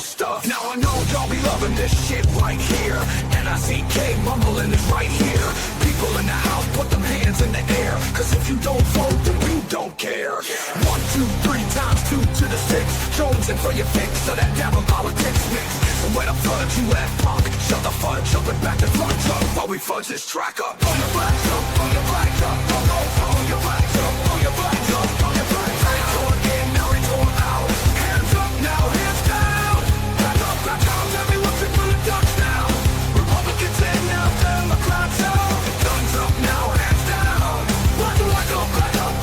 Stuff. Now I know y'all be loving this shit right here. N-I-C-K mumbling is right here. People in the house put them hands in the air, cause if you don't vote then we don't care. 1, 2, 3 times 2 to the 6. Jones in for your fix, so that devil politics mix. And where the fudge you at, punk? Shut the fudge up and back the fudge up while we fudge this track up. On your flags up, on your flags up, on your flags up, on your flags up, on your flags up. Hands on in, now it's on out. Hands up now, hands down. Back down, tell me what's it gonna touch now. Republicans in now, Democrats out. Guns up now, hands down. Black up,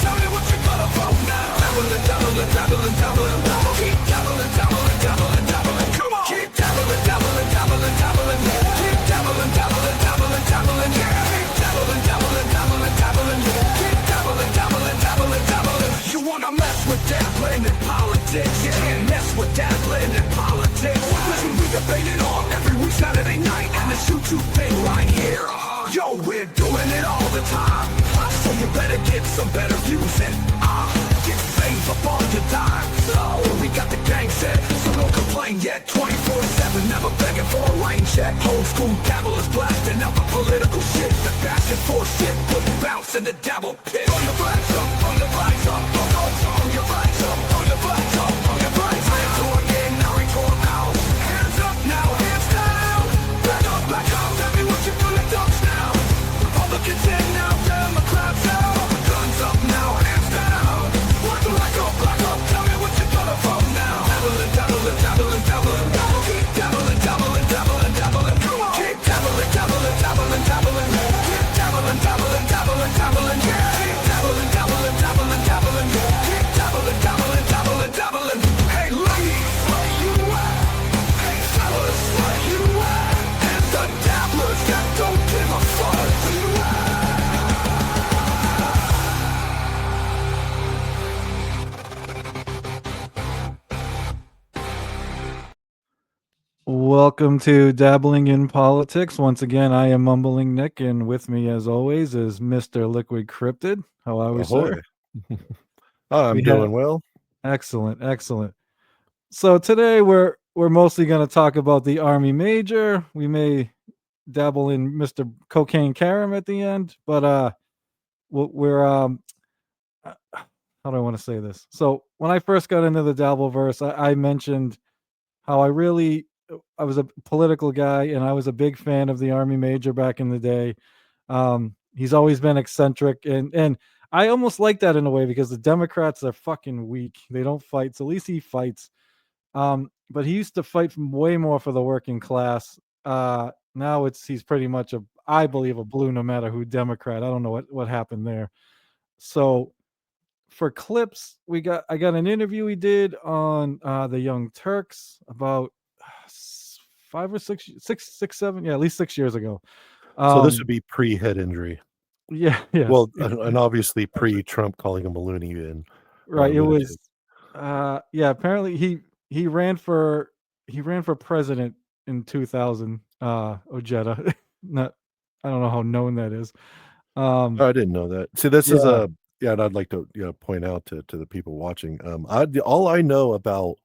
tell me what you gonna vote now. Dabbling, dabbling, dabbling, dabbling. Keep dabbling, dabbling, dabbling, dabbling. Come on. Keep dabbling, dabbling, dabbling, dabbling. Keep dabbling, dabbling, dabbling, dabbling. Keep dabbling, dabbling, dabbling, dabbling. Keep dabbling, dabbling, dabbling, dabbling. You wanna mess with dabbling in politics? You can't mess with dabbling in politics. Listen, we debate it all every week Saturday night, and this YouTube thing right here. Yo, we're doing it all the time, so you better get some better views and get saved up on your dime. So we got the gang set, so don't complain yet. 24/7, never begging for a rain check. Old school dabblers blasting out the political shit. The back and forth shit, put bounce in the dabble pit. On your flags up, on your flags up, on your flags up, on your flags up, on your flags up. Hands on in, now we going out. Hands up now, hands down. Back up, tell me what you gonna touch now. Republicans in now, Democrats out. Guns up now, hands down. Black up, tell me what you gonna vote now. Dabbling, dabbling, dabbling, dabbling. Keep dabbling, dabbling, dabbling, dabbling. Come on. Keep dabbling, dabbling, dabbling, dabbling. Keep dabbling, dabbling, dabbling, dabbling. Keep dabbling, dabbling, dabbling, dabbling. Keep dabbling, dabbling, dabbling, dabbling. Hey ladies, where you at? Hey fellas, where you at? And the dabblers that don't give a fuck. Where you at? Welcome to Dabbling in Politics. Once again, I am Mumbling Nick, and with me, as always, is Mr. Liquid Cryptid. How are we, sir? I'm doing well. Excellent, excellent. So today we're mostly going to talk about the Army Major. We may dabble in Mr. Cocaine Karam at the end, but we're how do I want to say this? So when I first got into the Dabbleverse, I mentioned how I was a political guy, and I was a big fan of the Army Major back in the day. He's always been eccentric, and I almost like that in a way because the Democrats are fucking weak. They don't fight, so at least he fights. But he used to fight way more for the working class. Now he's pretty much I believe a blue no matter who Democrat. I don't know what happened there. So for clips, I got an interview we did on the Young Turks about 5 or 6, 7, at least 6 years ago. So this would be pre-head injury. Yeah. Well, and obviously pre-Trump calling him a loony bin. Right. It was. Apparently he ran for president in 2000. Ojeda. I don't know how known that is. I didn't know that. See, this is and I'd like to point out to the people watching. All I know about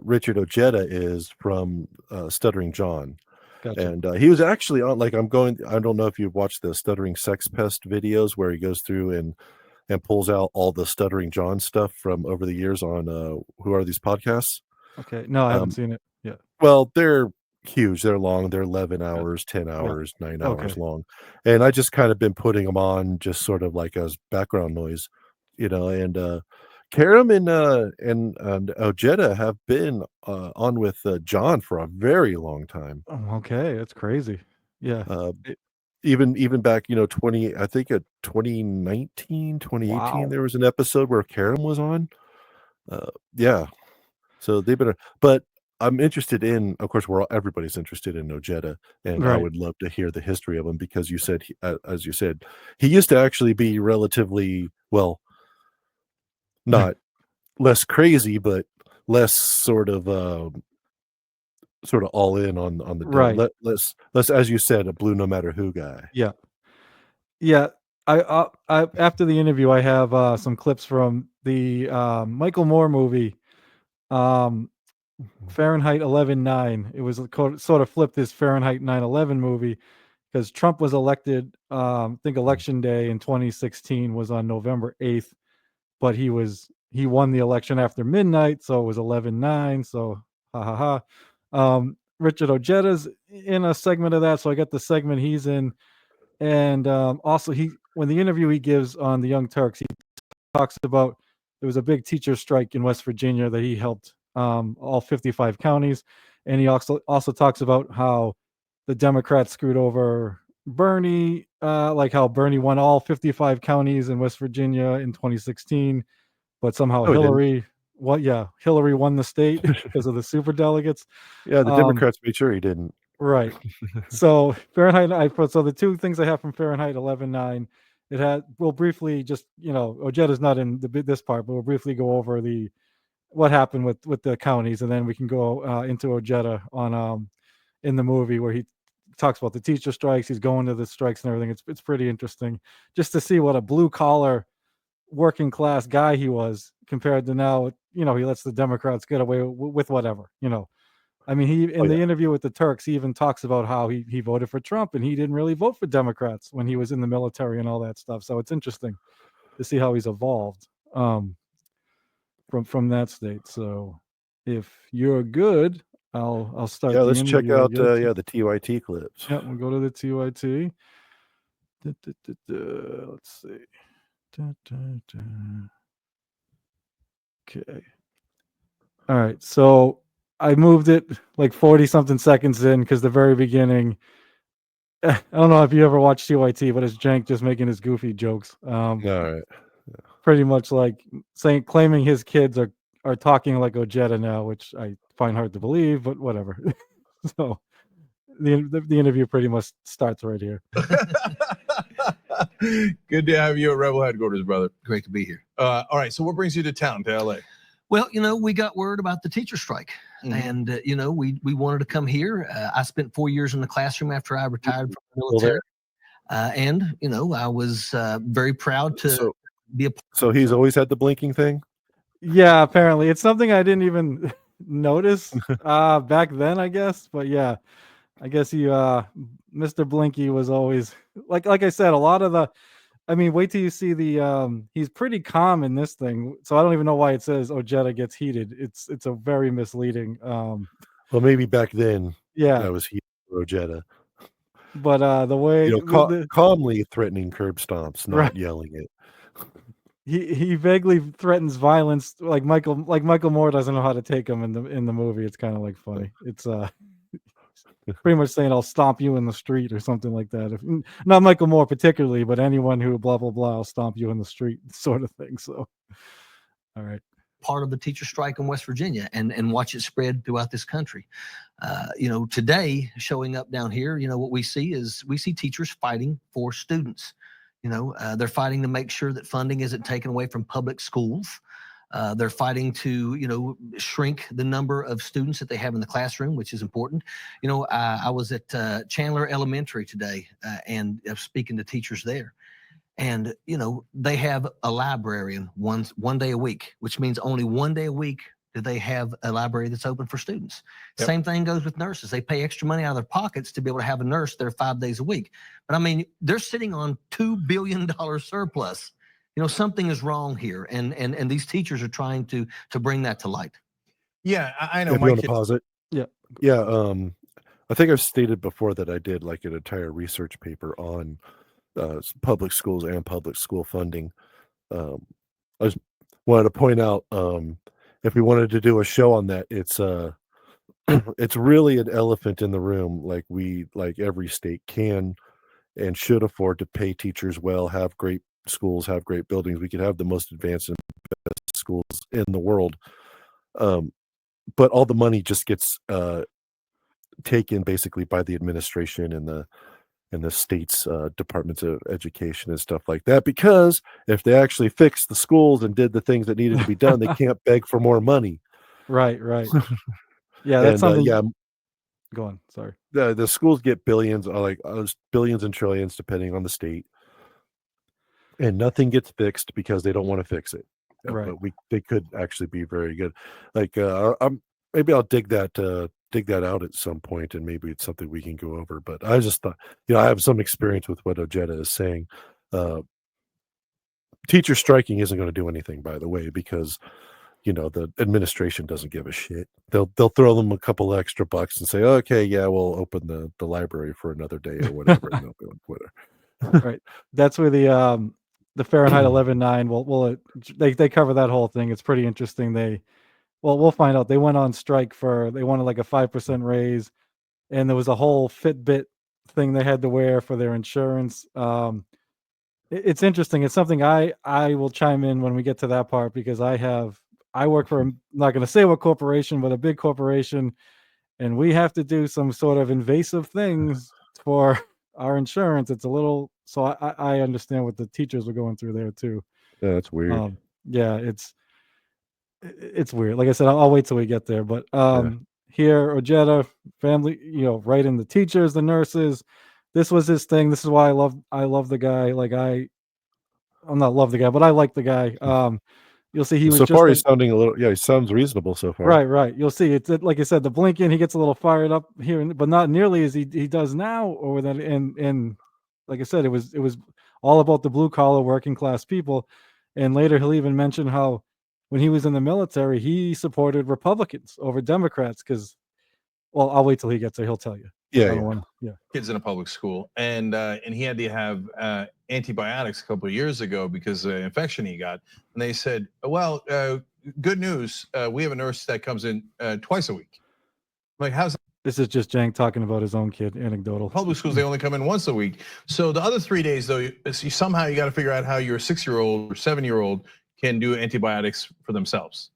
Richard Ojeda is from Stuttering John. Gotcha. And he was actually on, I don't know if you've watched the Stuttering Sex Pest videos where he goes through and pulls out all the Stuttering John stuff from over the years on Who Are These Podcasts? Okay. No, I haven't seen it yet. Well, they're huge. They're long. They're 11 hours, 10 Yeah. hours, 9 Okay. hours long. And I just kind of been putting them on just sort of like as background noise, and Karam and Ojeda have been on with John for a very long time. Oh, okay. That's crazy. Yeah. Uh, It- even back, 20, I think 2019, 2018, wow. there was an episode where Karam was on. Yeah. So they've been, but I'm interested in, of course, everybody's interested in Ojeda, and I Right. would love to hear the history of him because you said, as you said, he used to actually be relatively, well, not less crazy, but less sort of all in on the devil. Right. Less, as you said, a blue no matter who guy. Yeah. Yeah. I after the interview, I have some clips from the Michael Moore movie, um, Fahrenheit 11/9. It was sort of flipped this Fahrenheit 9/11 movie because Trump was elected. I think election day in 2016 was on November 8th, but he won the election after midnight, so it was 11/9. So ha ha ha. Richard Ojeda's in a segment of that, so I got the segment he's in, and also when the interview he gives on the Young Turks, he talks about there was a big teacher strike in West Virginia that he helped, all 55 counties, and he also talks about how the Democrats screwed over Bernie, like how Bernie won all 55 counties in West Virginia in 2016, but somehow No, he didn't. Hillary won the state because of the super delegates. Yeah, the Um, Democrats made sure he didn't. right. So so the two things I have from Fahrenheit 11/9, we'll briefly just, Ojeda's not in this part, but we'll briefly go over what happened with the counties, and then we can go into Ojeda on in the movie where he talks about the teacher strikes. He's going to the strikes and everything. It's pretty interesting just to see what a blue collar working class guy he was compared to now. He lets the Democrats get away with whatever. I mean, he Oh in yeah. the interview with the Turks, he even talks about how he voted for Trump and he didn't really vote for Democrats when he was in the military and all that stuff. So it's interesting to see how he's evolved from that state. So if you're good, I'll start Yeah, the let's check interview, I out guess. the TYT clips. Yeah, we'll go to the TYT. Let's see. Okay. All right. So I moved it like 40 something seconds in because the very beginning, I don't know if you ever watched TYT, but it's Jank just making his goofy jokes. Alright. Pretty much like claiming his kids are talking like Ojeda now, which I find hard to believe, but whatever. So the interview pretty much starts right here. Good to have you at Rebel headquarters, brother. Great to be here. All right, so what brings you to town, to LA? Well, we got word about the teacher strike, and we wanted to come here. I spent 4 years in the classroom after I retired from the military, and I was very proud to be a part. So he's always had the blinking thing? Yeah, apparently it's something I didn't even notice back then, I guess. But yeah, I guess Mr. Blinky was always like I said, a lot of wait till you see he's pretty calm in this thing. So I don't even know why it says Ojeda gets heated. It's a very misleading. Well, maybe back then Yeah, that was heat for Ojeda. but the way Calmly threatening curb stomps, not Right. yelling it. he vaguely threatens violence, like Michael Moore doesn't know how to take him in the movie. It's kind of like funny. It's pretty much saying I'll stomp you in the street or something like that. If not Michael Moore particularly, but anyone who blah blah blah, I'll stomp you in the street, sort of thing. So, all right. Part of the teacher strike in West Virginia and watch it spread throughout this country. Today showing up down here, what we see teachers fighting for students. They're fighting to make sure that funding isn't taken away from public schools. They're fighting to, shrink the number of students that they have in the classroom, which is important. I was at Chandler Elementary today and speaking to teachers there. And, they have a librarian one day a week, which means only one day a week do they have a library that's open for students. Yep. Same thing goes with nurses. They pay extra money out of their pockets to be able to have a nurse there 5 days a week. But they're sitting on $2 billion surplus. Something is wrong here. And these teachers are trying to bring that to light. Yeah, I know. If you want to pause it. Yeah. I think I've stated before that I did like an entire research paper on public schools and public school funding. I just wanted to point out, if we wanted to do a show on that, it's it's really an elephant in the room. Like every state can and should afford to pay teachers well, have great schools, have great buildings. We could have the most advanced and best schools in the world. But all the money just gets taken basically by the administration and the state's departments of education and stuff like that. Because if they actually fixed the schools and did the things that needed to be done, they can't beg for more money. Right. Yeah, that's And something. yeah, Go on. Sorry. the schools get billions, billions and trillions, depending on the state, and nothing gets fixed because they don't want to fix it. Right. But they could actually be very good. Like maybe I'll dig that out at some point, and maybe it's something we can go over. But I just thought, I have some experience with what Ojeda is saying. Teacher striking isn't going to do anything, by the way, because the administration doesn't give a shit. They'll throw them a couple extra bucks and say, okay, yeah, we'll open the library for another day or whatever. And they'll go and whatever. Right. That's where the Fahrenheit 11.9 they cover that whole thing. It's pretty interesting. We'll find out. They went on strike they wanted like a 5% raise, and there was a whole Fitbit thing they had to wear for their insurance. It's interesting. It's something I will chime in when we get to that part, because I work for, I'm not going to say what corporation, but a big corporation, and we have to do some sort of invasive things for our insurance. It's a little, so I understand what the teachers were going through there too. Yeah, that's weird. Yeah, it's weird. Like I said, I'll wait till we get there. But here, Ojeda family, writing the teachers, the nurses. This was his thing. This is why I love the guy. Like I'm not love the guy, but I like the guy. You'll see he was so just far he's sounding a little. Yeah, he sounds reasonable so far. right. You'll see it's like I said, the blinking. He gets a little fired up here, but not nearly as he does now. Or that, and like I said, it was all about the blue collar working class people. And later he'll even mention how when he was in the military, he supported Republicans over Democrats because, well, I'll wait till he gets there. He'll tell you. Kids in a public school, and he had to have antibiotics a couple of years ago because of the infection he got. And they said, well, good news, we have a nurse that comes in twice a week. Like, how's that? This is just Jank talking about his own kid, anecdotal. Public schools, they only come in once a week. So the other 3 days, though, somehow you got to figure out how your 6-year-old or 7-year-old can do antibiotics for themselves.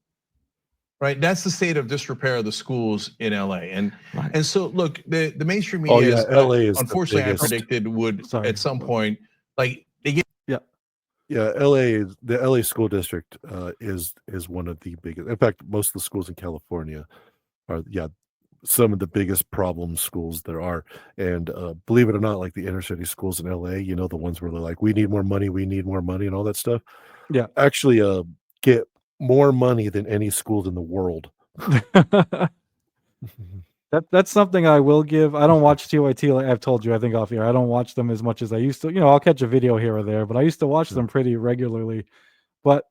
Right, that's the state of disrepair of the schools in LA, and so look, the mainstream media, LA is unfortunately, I predicted would at some point, like they get. The LA school district is one of the biggest. In fact, most of the schools in California are some of the biggest problem schools there are. And believe it or not, like the inner city schools in LA, the ones where they're like, we need more money, and all that stuff. Yeah, actually, get more money than any schools in the world. That's something I will give. I don't watch TYT, like I've told you, I think off here. I don't watch them as much as I used to. I'll catch a video here or there, but I used to watch them pretty regularly. But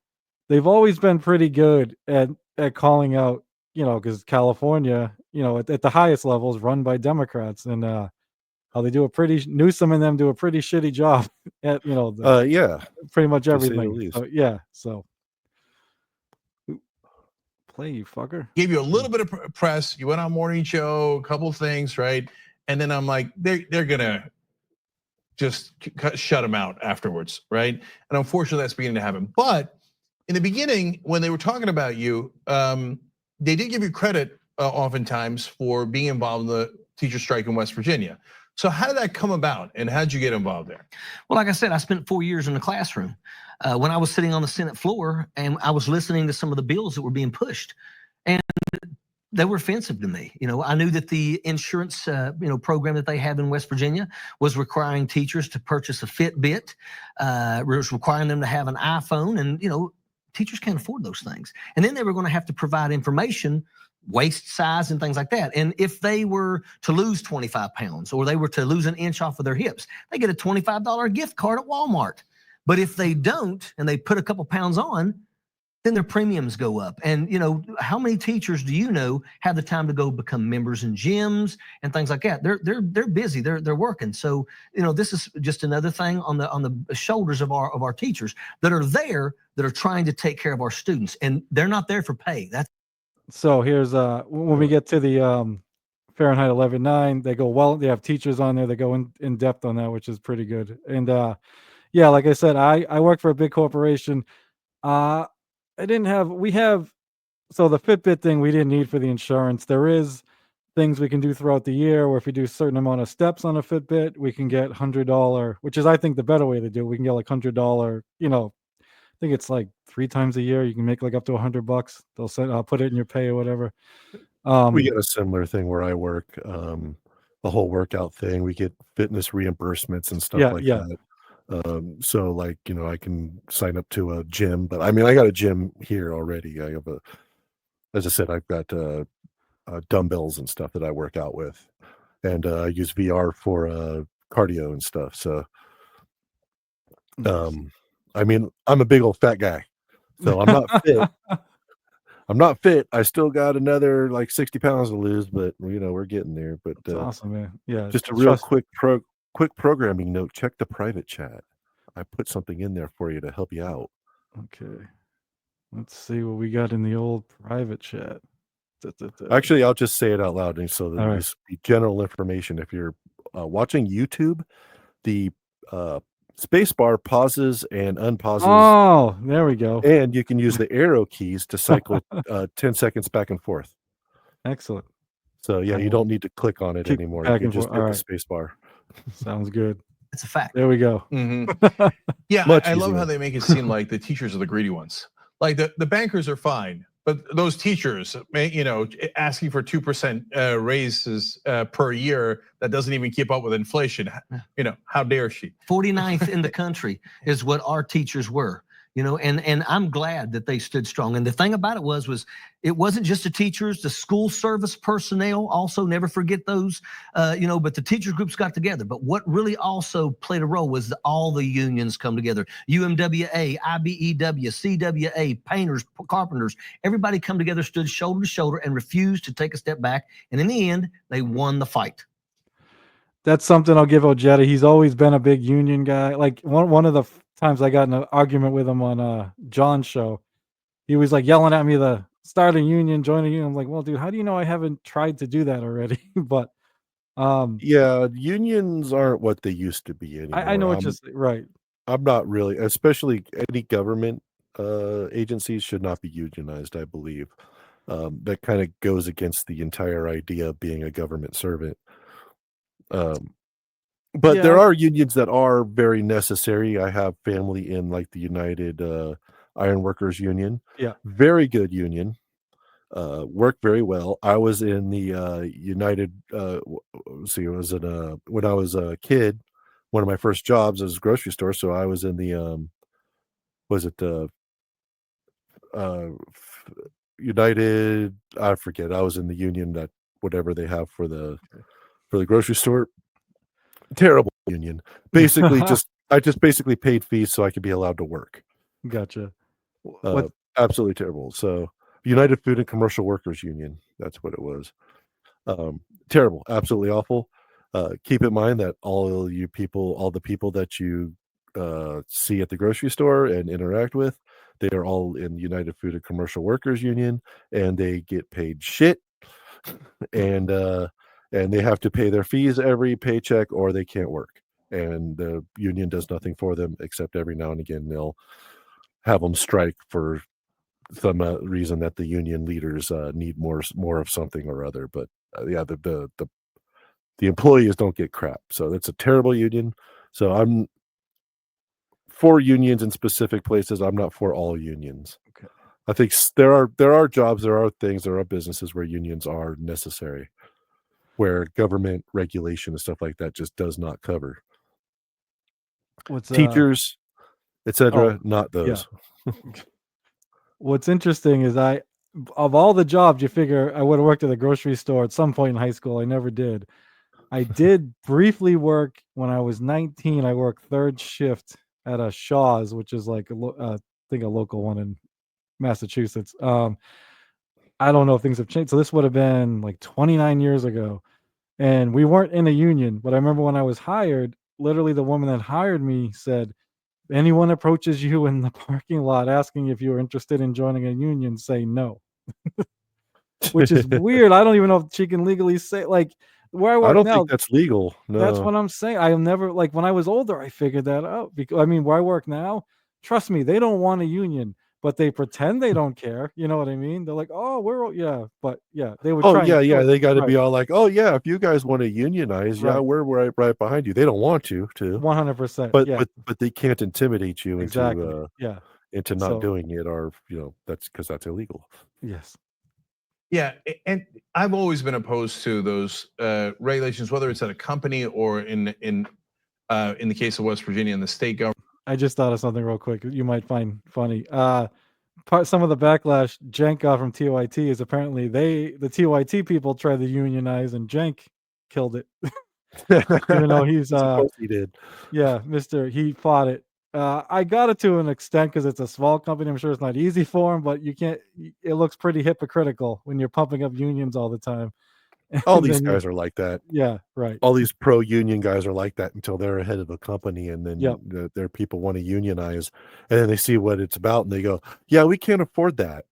they've always been pretty good at calling out, because California, at the highest levels run by Democrats, and how they do Newsom and them do a pretty shitty job at, pretty much everything. So play, you fucker. Gave you a little bit of press. You went on morning show, a couple things, right? And then I'm like, they're gonna just shut them out afterwards, right? And unfortunately, that's beginning to happen. But in the beginning, when they were talking about you, they did give you credit oftentimes for being involved in the teacher strike in West Virginia. So how did that come about, and how did you get involved there? Well, like I said, I spent 4 years in the classroom. When I was sitting on the Senate floor and I was listening to some of the bills that were being pushed, and they were offensive to me. I knew that the insurance, program that they have in West Virginia was requiring teachers to purchase a Fitbit, was requiring them to have an iPhone, and teachers can't afford those things. And then they were going to have to provide information, waist size and things like that. And if they were to lose 25 pounds or they were to lose an inch off of their hips, they get a $25 gift card at Walmart. But if they don't, and they put a couple pounds on, then their premiums go up. And how many teachers do you know have the time to go become members in gyms and things like that? They're busy. They're working. So this is just another thing on the shoulders of our teachers that are trying to take care of our students, and they're not there for pay. That's So here's when we get to the Fahrenheit 11.9, they go, they have teachers on there that go in depth on that, which is pretty good. And yeah, like I said, I work for a big corporation. We have, so the Fitbit thing we didn't need for the insurance. There is things we can do throughout the year where if we do a certain amount of steps on a Fitbit, we can get $100, which is, I think, the better way to do it. We can get like $100, I think it's like 3 times a year. You can make like up to $100. They'll send, I'll put it in your pay or whatever. We get a similar thing where I work, the whole workout thing. We get fitness reimbursements and stuff like that. So like, I can sign up to a gym, but I mean, I got a gym here already. I have as I said, I've got dumbbells and stuff that I work out with, and I use VR for cardio and stuff. So, I mean, I'm a big old fat guy, so I'm not fit. I'm not fit. I still got another like 60 pounds to lose, but we're getting there. But That's awesome, man. Yeah. just a real quick programming note. Check the private chat. I put something in there for you to help you out. Okay. Let's see what we got in the old private chat. Actually, I'll just say it out loud, and so that All right. this be general information. If you're watching YouTube, the space bar pauses and unpauses. Oh, there we go. And you can use the arrow keys to cycle 10 seconds back and forth. Excellent. So yeah, you don't need to click on it anymore. You can just hit the space bar. Sounds good. It's a fact. There we go. Yeah, I love how they make it seem like the teachers are the greedy ones. Like the bankers are fine, but those teachers, asking for 2% raises per year that doesn't even keep up with inflation. How dare she? 49th in the country is what our teachers were. And I'm glad that they stood strong. And the thing about it was it wasn't just the teachers, the school service personnel also, never forget those, but the teachers groups got together. But what really also played a role was all the unions come together. UMWA, IBEW, CWA, painters, carpenters, everybody come together, stood shoulder to shoulder and refused to take a step back. And in the end, they won the fight. That's something I'll give Ojeda. He's always been a big union guy. Like one of the times I got in an argument with him on John's show, he was like yelling at me to start a union, join a union. I'm like, well, dude, how do you know I haven't tried to do that already? But yeah, unions aren't what they used to be anymore. I know what you're saying, right. I'm not really, especially any government agencies should not be unionized, I believe. That kind of goes against the entire idea of being a government servant. But there are unions that are very necessary. I have family in like the United Ironworkers Union. Yeah. Very good union. Worked very well. I was in the United, when I was a kid, one of my first jobs was a grocery store. So I was in the, United, I forget. I was in the union that whatever they have for the grocery store. Terrible union. Basically, I just basically paid fees so I could be allowed to work. Gotcha. Absolutely terrible. So United Food and Commercial Workers Union, that's what it was. Terrible, absolutely awful. Keep in mind that all the people that you see at the grocery store and interact with, they are all in United Food and Commercial Workers Union, and they get paid shit. And they have to pay their fees every paycheck or they can't work. And the union does nothing for them except every now and again they'll have them strike for some reason that the union leaders need more of something or other. But the employees don't get crap. So that's a terrible union. So I'm for unions in specific places. I'm not for all unions. Okay. I think there are jobs, there are things, there are businesses where unions are necessary, where government regulation and stuff like that just does not cover. Teachers, etc., not those. Yeah. What's interesting is of all the jobs, you figure I would have worked at a grocery store at some point in high school. I never did. I did briefly work when I was 19. I worked third shift at a Shaw's, which is like I think a local one in Massachusetts. I don't know if things have changed. So this would have been like 29 years ago. And we weren't in a union, but I remember when I was hired, literally the woman that hired me said, anyone approaches you in the parking lot asking if you're interested in joining a union, say no. Which is weird. I don't even know if she can legally say, like, where I I work don't now. think that's legal. That's No. what I'm saying. I am never, like, when I was older, I figured that out. Because I mean, where I work now, trust me, they don't want a union, but they pretend they don't care. You know what I mean? They're like, oh, yeah, but yeah, they would Oh try and yeah, kill it. they got to Right, be all like, oh yeah, if you guys want to unionize, yeah, right, we're right behind you. They don't want to, 100%. but Yeah, but they can't intimidate you exactly. Yeah. into not So doing it, or that's because that's illegal. yes, Yeah, and I've always been opposed to those regulations, whether it's at a company or in the case of West Virginia and the state government. I just thought of something real quick. You might find funny. Some of the backlash Cenk got from TYT is apparently the TYT people tried to unionize and Cenk killed it. Even though he's Of course he did. yeah, he fought it. I got it to an extent because it's a small company. I'm sure it's not easy for him, but you can't. It looks pretty hypocritical when you're pumping up unions all the time. All And these then guys are like that. yeah, right. All these pro-union guys are like that until they're ahead of a company, and Yep. then their people want to unionize, and then they see what it's about, and they go, "Yeah, we can't afford that."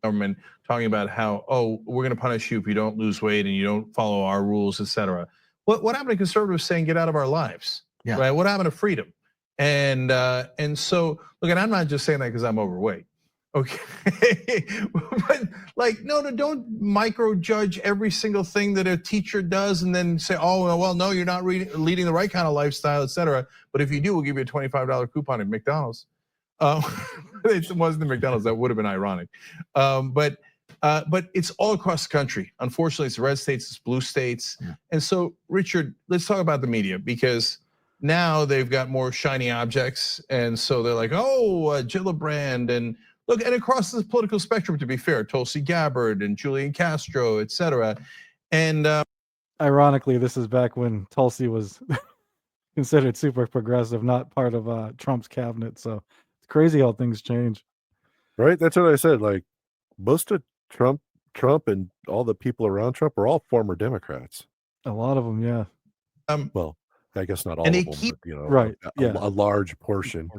Government talking about how, oh, we're going to punish you if you don't lose weight and you don't follow our rules, etc. What happened to conservatives saying get out of our lives? Yeah. Right. What happened to freedom? And so look, and I'm not just saying that because I'm overweight. Okay, but like, no, don't microjudge every single thing that a teacher does, and then say, oh, well, no, you're not leading the right kind of lifestyle, etc. But if you do, we'll give you a $25 coupon at McDonald's. It wasn't the McDonald's. That would have been ironic, but it's all across the country. Unfortunately, it's red states, it's blue states, and so Richard, let's talk about the media because now they've got more shiny objects, and so they're like, oh, Gillibrand, and look, and across the political spectrum, to be fair, Tulsi Gabbard and Julian Castro, etc. And ironically, this is back when Tulsi was considered super progressive, not part of Trump's cabinet. So it's crazy how things change. Right? That's what I said. Like most of Trump and all the people around Trump are all former Democrats. A lot of them, yeah. Well, I guess not all and of they them, keep but right, a large portion.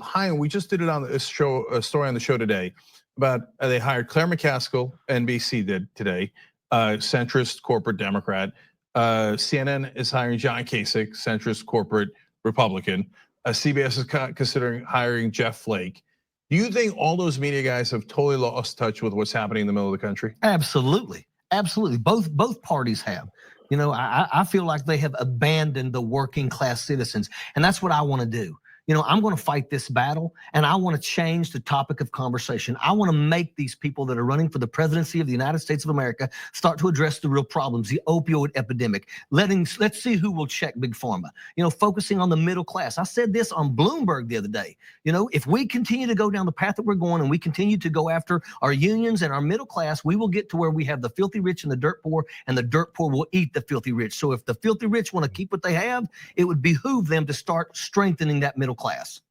hiring. We just did it on a story on the show today about they hired Claire McCaskill, NBC did today, centrist corporate Democrat. CNN is hiring John Kasich, centrist corporate Republican. CBS is considering hiring Jeff Flake. Do you think all those media guys have totally lost touch with what's happening in the middle of the country? Absolutely, absolutely. Both parties have. You know, I feel like they have abandoned the working class citizens, and that's what I want to do. You know, I'm going to fight this battle, and I want to change the topic of conversation. I want to make these people that are running for the presidency of the United States of America start to address the real problems, the opioid epidemic. Let's see who will check big pharma. You know, focusing on the middle class. I said this on Bloomberg the other day. You know, if we continue to go down the path that we're going, and we continue to go after our unions and our middle class, we will get to where we have the filthy rich and the dirt poor, and the dirt poor will eat the filthy rich. So if the filthy rich want to keep what they have, it would behoove them to start strengthening that middle class.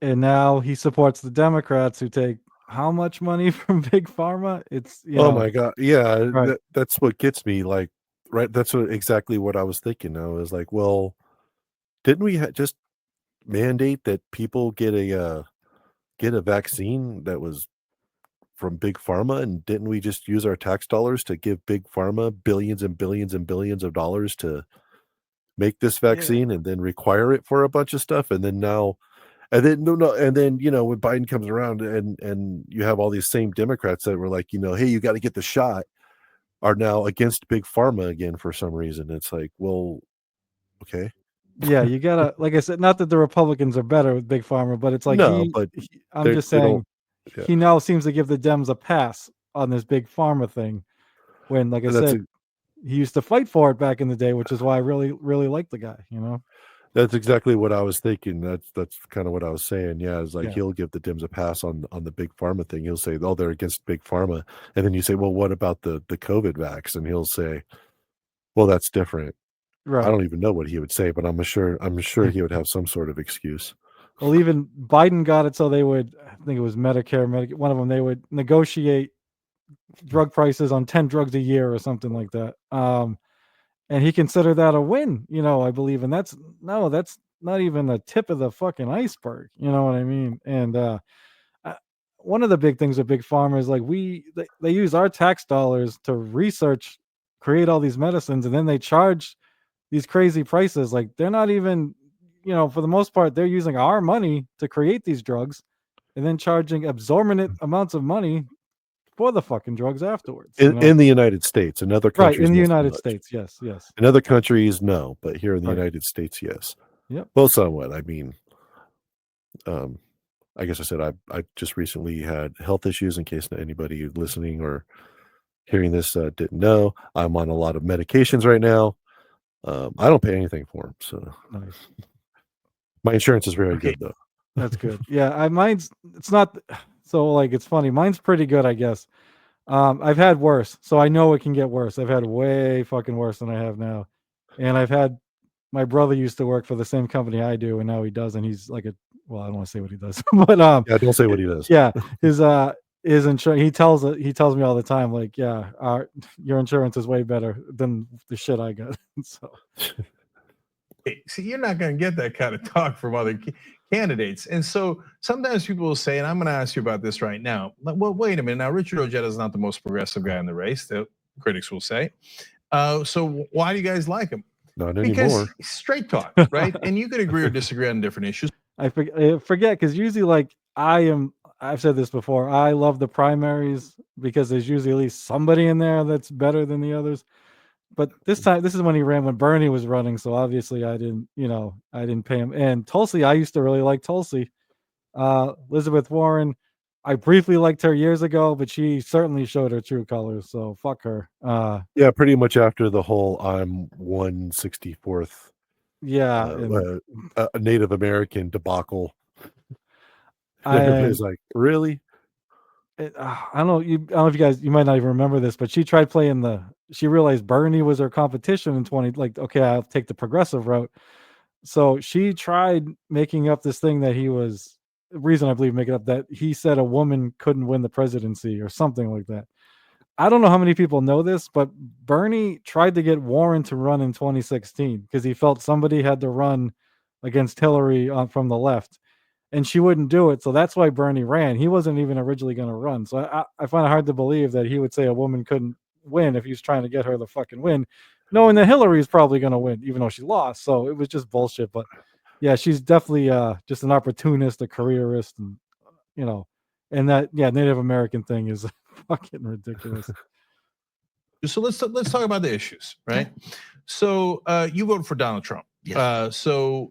And now he supports the Democrats who take how much money from big pharma? It's My God, yeah, right. that's what gets me. Like, right, that's exactly what I was thinking. I was like, well, didn't we just mandate that people get a vaccine that was from big pharma, and didn't we just use our tax dollars to give big pharma billions and billions and billions of dollars to make this vaccine and then require it for a bunch of stuff? And then now, and then and then when Biden comes around and you have all these same Democrats that were like, hey, you got to get the shot, are now against big pharma again for some reason. It's like, well, okay. Yeah, you gotta, like I said, not that the Republicans are better with big pharma, but it's like No, but I'm just they saying don't. he now seems to give the Dems a pass on this big pharma thing. When, like I said, he used to fight for it back in the day, which is why I really, really like the guy. That's exactly what I was thinking. That's kind of what I was saying. Yeah, it's like Yeah. he'll give the Dems a pass on the big pharma thing. He'll say, "Oh, they're against big pharma," and then you say, "Well, what about the COVID vax?" And he'll say, "Well, that's different." Right. I don't even know what he would say, but I'm sure he would have some sort of excuse. Well, even Biden got it so they would, I think it was Medicare, one of them, they would negotiate drug prices on 10 drugs a year or something like that. And he considered that a win, I believe. And that's not even the tip of the fucking iceberg. You know what I mean? And one of the big things with big pharma is like they use our tax dollars to research, create all these medicines, and then they charge these crazy prices. Like they're not even, for the most part, they're using our money to create these drugs and then charging exorbitant amounts of money for the fucking drugs afterwards. In the United States, in other Right, countries, in the not so United much. States, yes. In other countries, no, but here in the Right. United States, yes. Yep. Well, somewhat. I mean, I guess I said I just recently had health issues. In case anybody listening or hearing this didn't know, I'm on a lot of medications right now. I don't pay anything for them, so Nice. my insurance is very Okay. good though. That's good. Yeah, it's not so like it's funny. Mine's pretty good, I guess. I've had worse, so I know it can get worse. I've had way fucking worse than I have now. And I've had my brother used to work for the same company I do, and now he doesn't. He's like I don't want to say what he does, but Yeah, don't say what he does. yeah, his insurance. He tells me all the time, like, yeah, your insurance is way better than the shit I got. So Hey, see, you're not going to get that kind of talk from other candidates. And so sometimes people will say, and I'm going to ask you about this right now. Well, wait a minute. Now, Richard Ojeda is not the most progressive guy in the race, the critics will say. So why do you guys like him? Not Because anymore. straight talk, right? And you could agree or disagree on different issues. I forget because usually, like, I've said this before. I love the primaries because there's usually at least somebody in there that's better than the others. But this is when he ran when Bernie was running. So obviously I didn't pay him. And Tulsi, I used to really like Tulsi. Elizabeth Warren, I briefly liked her years ago, but she certainly showed her true colors. So fuck her. Yeah, pretty much after the whole I'm 1/64th Yeah. a Native American debacle. And Everybody's like, really? I don't know. I don't know if you might not even remember this, but she tried playing she realized Bernie was her competition in 20, like, okay, I'll take the progressive route. So she tried making up this thing that the reason I believe making up that he said a woman couldn't win the presidency or something like that. I don't know how many people know this, but Bernie tried to get Warren to run in 2016 because he felt somebody had to run against Hillary from the left. And she wouldn't do it. So that's why Bernie ran. He wasn't even originally going to run. So I find it hard to believe that he would say a woman couldn't win if he was trying to get her the fucking win, knowing that Hillary is probably going to win, even though she lost. So it was just bullshit. But yeah, she's definitely just an opportunist, a careerist, and and that Native American thing is fucking ridiculous. So let's talk about the issues, right? So you voted for Donald Trump. Yes. I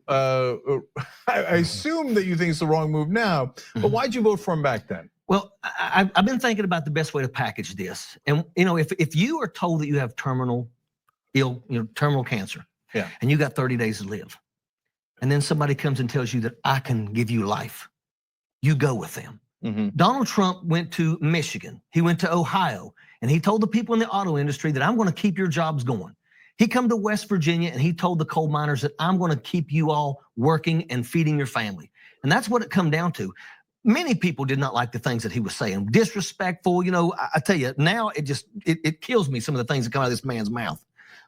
assume that you think it's the wrong move now, but why'd you vote for him back then? Well, I've been thinking about the best way to package this, and if you are told that you have terminal cancer, yeah, and you got 30 days to live, and then somebody comes and tells you that I can give you life, you go with them. Donald Trump went to Michigan, he went to Ohio, and he told the people in the auto industry that I'm going to keep your jobs going. He come to West Virginia and he told the coal miners that I'm going to keep you all working and feeding your family. And that's what it come down to. Many people did not like the things that he was saying, disrespectful. I tell you now, it kills me, some of the things that come out of this man's mouth.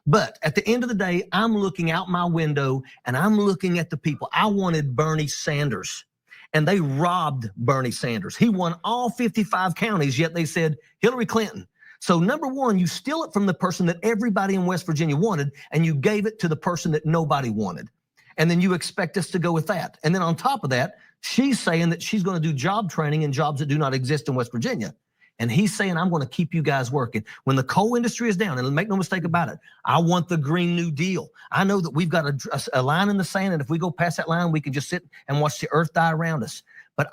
But at the end of the day, I'm looking out my window and I'm looking at the people. I wanted Bernie Sanders, and they robbed Bernie Sanders. He won all 55 counties, yet they said Hillary Clinton. So number one, you steal it from the person that everybody in West Virginia wanted, and you gave it to the person that nobody wanted. And then you expect us to go with that. And then on top of that, she's saying that she's going to do job training in jobs that do not exist in West Virginia. And he's saying, I'm going to keep you guys working. When the coal industry is down, and make no mistake about it, I want the Green New Deal. I know that we've got a line in the sand, and if we go past that line, we can just sit and watch the earth die around us. But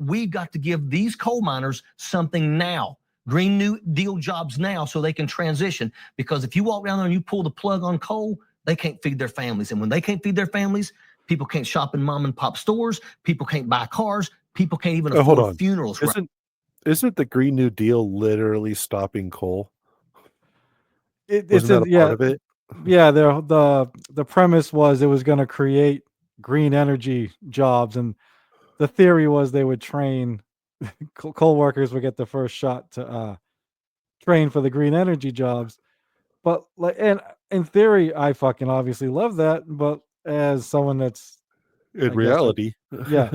we've got to give these coal miners something now. Green New Deal jobs now so they can transition. Because if you walk down there and you pull the plug on coal, they can't feed their families. And when they can't feed their families, people can't shop in mom and pop stores. People can't buy cars. People can't even afford funerals. Isn't the Green New Deal literally stopping coal? It's that a part of it? Yeah, the premise was it was going to create green energy jobs, and the theory was they would train coal workers would get the first shot to train for the green energy jobs. But like, and in theory, I fucking obviously love that. But as someone that's, In I guess, reality, yeah,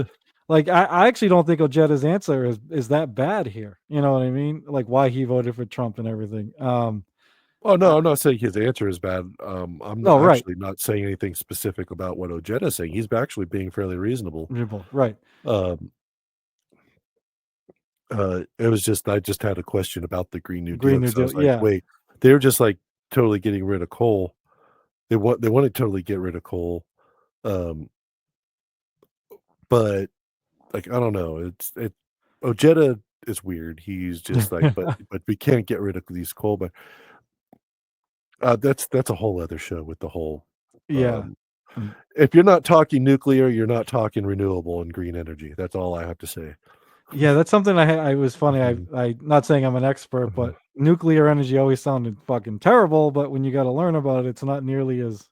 like I actually don't think Ojeda's answer is that bad here. You know what I mean? Like why he voted for Trump and everything. oh Uh, no, I'm not saying his answer is bad. I'm no, right, actually not saying anything specific about what Ojeda's saying. He's actually being fairly reasonable. right, Um, it was just I just had a question about the Green New Deal Green New because I Deal, was like, yeah, wait, they're just like totally getting rid of coal. They want to totally get rid of coal, um, but like I don't know. Ojeda is weird. He's just like, but we can't get rid of these coal. But that's a whole other show with the whole. yeah. Um, Mm. if you're not talking nuclear, you're not talking renewable and green energy. That's all I have to say. Yeah, that's something I was funny. Mhm, I not saying I'm an expert, mhm. but nuclear energy always sounded fucking terrible. But when you got to learn about it, it's not nearly as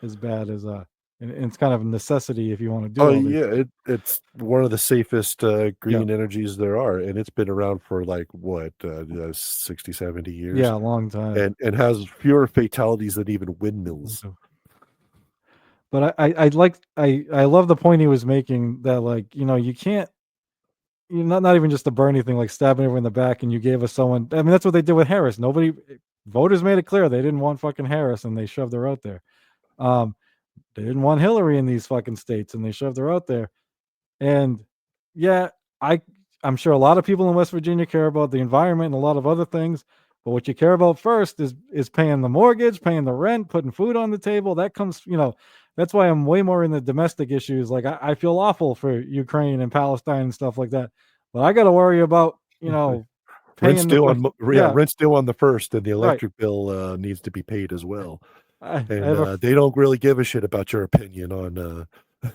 as bad as and it's kind of a necessity if you want to do Oh all these yeah, things. it's one of the safest Yeah, green energies there are, and it's been around for like what 60, 70 yeah, years, a long time. and has fewer fatalities than even windmills. So- But I like I love the point he was making that like you can't not even just the Bernie thing like stabbing everyone in the back and you gave us someone. I mean that's what they did with Harris. Nobody voters made it clear they didn't want fucking Harris and they shoved her out there. Um, they didn't want Hillary in these fucking states and they shoved her out there. And yeah, I I'm sure a lot of people in West Virginia care about the environment and a lot of other things, but what you care about first is paying the mortgage, paying the rent, putting food on the table. That comes, that's why I'm way more in the domestic issues. Like I feel awful for Ukraine and Palestine and stuff like that. But I gotta worry about, Rent's paying the due fuck on yeah, yeah, rent's due on the first, and the right. electric bill needs to be paid as well. I And have a they don't really give a shit about your opinion on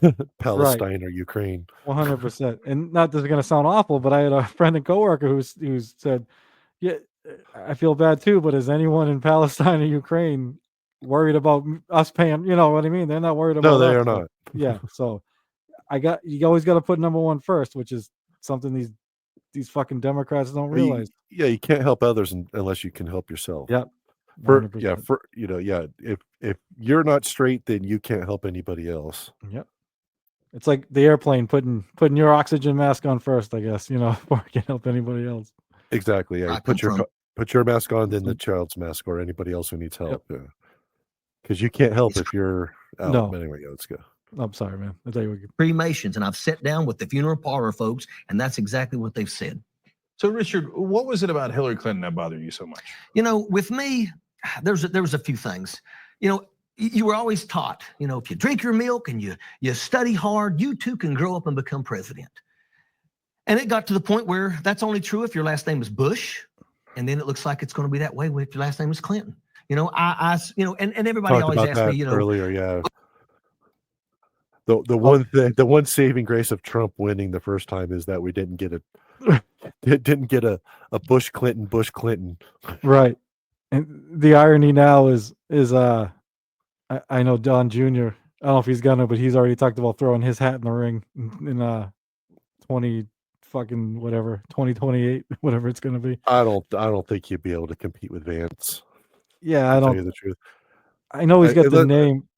right. Palestine or Ukraine. 100%. And not this is gonna sound awful, but I had a friend and coworker who's said, "Yeah, I feel bad too, but is anyone in Palestine or Ukraine worried about us paying?" You know what I mean? They're not worried No, about they us. are So, not. yeah. So you always got to put number one first, which is something these fucking Democrats don't realize. Yeah, you can't help others unless you can help yourself. Yep. 100%. Yeah. If you're not straight, then you can't help anybody else. Yep. It's like the airplane putting your oxygen mask on first, I guess, before it can help anybody else. Exactly. Yeah, I come from. put your mask on, then the So, child's mask, or anybody else who needs yep. help. Yeah, because you can't help It's if you're out. No, But anyway, yeah, let's go. I'm sorry, man. I tell you what. cremations, and I've sat down with the funeral parlor folks, and that's exactly what they've said. So, Richard, what was it about Hillary Clinton that bothered you so much? With me, there was a few things. You were always taught, if you drink your milk and you study hard, you too can grow up and become president. And it got to the point where that's only true if your last name is Bush, and then it looks like it's going to be that way if your last name is Clinton. And everybody Talked always about asks that me, earlier. Yeah. The one saving grace of Trump winning the first time is that we didn't get a Bush Clinton. Right. And the irony now is I know Don Jr. I don't know if he's gonna, but he's already talked about throwing his hat in the ring in 20 fucking whatever 2028 whatever it's gonna be. I don't think he'd be able to compete with Vance. Yeah, To tell you the truth. I know he's got the Let- name.